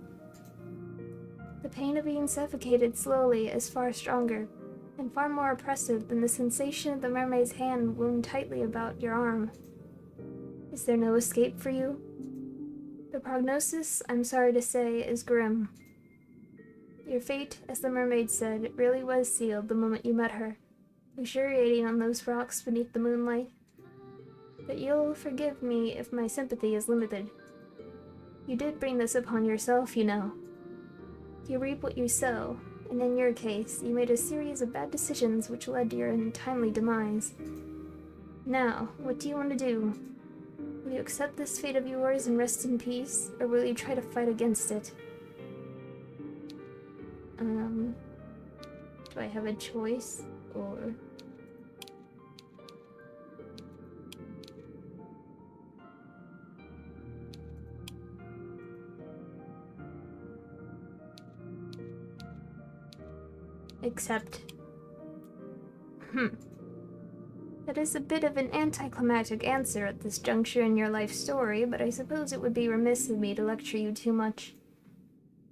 The pain of being suffocated slowly is far stronger, and far more oppressive than the sensation of the mermaid's hand wound tightly about your arm. Is there no escape for you? The prognosis, I'm sorry to say, is grim. Your fate, as the mermaid said, really was sealed the moment you met her, luxuriating on those rocks beneath the moonlight. But you'll forgive me if my sympathy is limited. You did bring this upon yourself, you know. You reap what you sow, and in your case, you made a series of bad decisions which led to your untimely demise. Now, what do you want to do? Will you accept this fate of yours and rest in peace, or will you try to fight against it? Do I have a choice, or... Accept. That is a bit of an anticlimactic answer at this juncture in your life story, but I suppose it would be remiss of me to lecture you too much.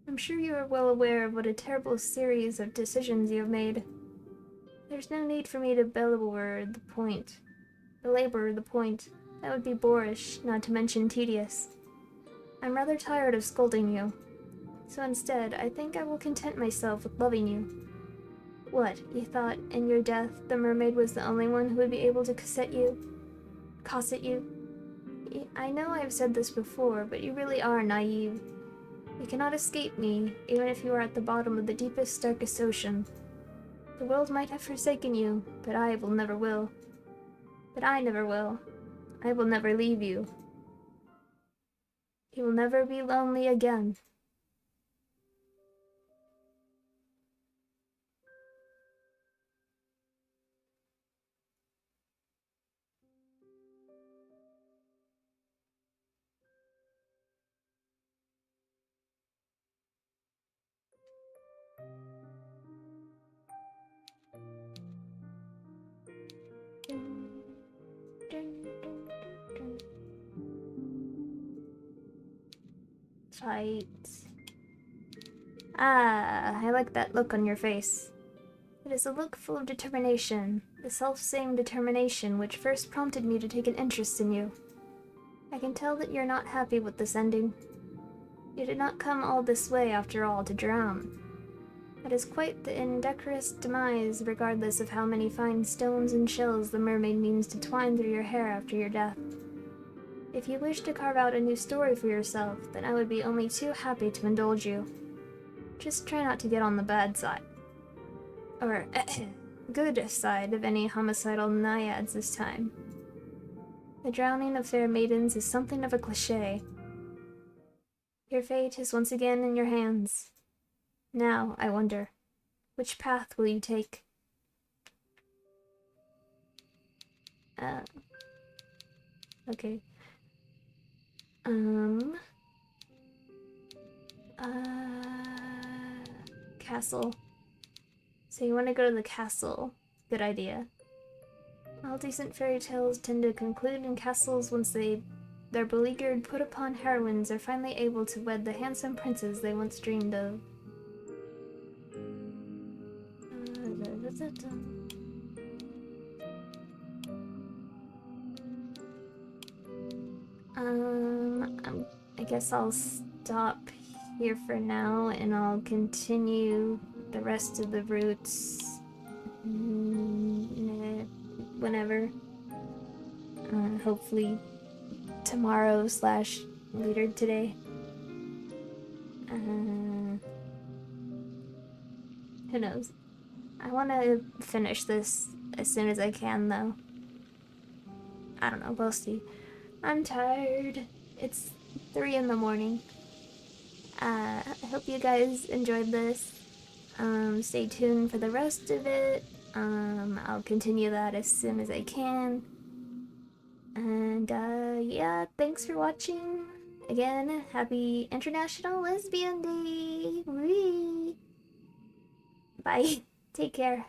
I'm sure you are well aware of what a terrible series of decisions you have made. There's no need for me to belabor the point. That would be boorish, not to mention tedious. I'm rather tired of scolding you. So instead, I think I will content myself with loving you. What, you thought, in your death, the mermaid was the only one who would be able to cosset you? I know I have said this before, but you really are naive. You cannot escape me, even if you are at the bottom of the deepest, darkest ocean. The world might have forsaken you, but I never will. I will never leave you. You will never be lonely again. Fight. I like that look on your face. It is a look full of determination, the self-same determination which first prompted me to take an interest in you. I can tell that you're not happy with this ending. You did not come all this way, after all, to drown. That is quite the indecorous demise, regardless of how many fine stones and shells the mermaid means to twine through your hair after your death. If you wish to carve out a new story for yourself, then I would be only too happy to indulge you. Just try not to get on the bad side. Or, good side of any homicidal naiads this time. The drowning of fair maidens is something of a cliché. Your fate is once again in your hands. Now, I wonder, which path will you take? Okay. Castle. So you want to go to the castle. Good idea. All decent fairy tales tend to conclude in castles once their beleaguered, put-upon heroines are finally able to wed the handsome princes they once dreamed of. I guess I'll stop here for now, and I'll continue the rest of the routes whenever. Hopefully tomorrow / later today. Who knows? I want to finish this as soon as I can, though. I don't know, we'll see. I'm tired. It's 3 in the morning. I hope you guys enjoyed this. Stay tuned for the rest of it. I'll continue that as soon as I can. And, yeah, thanks for watching. Again, happy International Lesbian Day! Whee! Bye. Take care.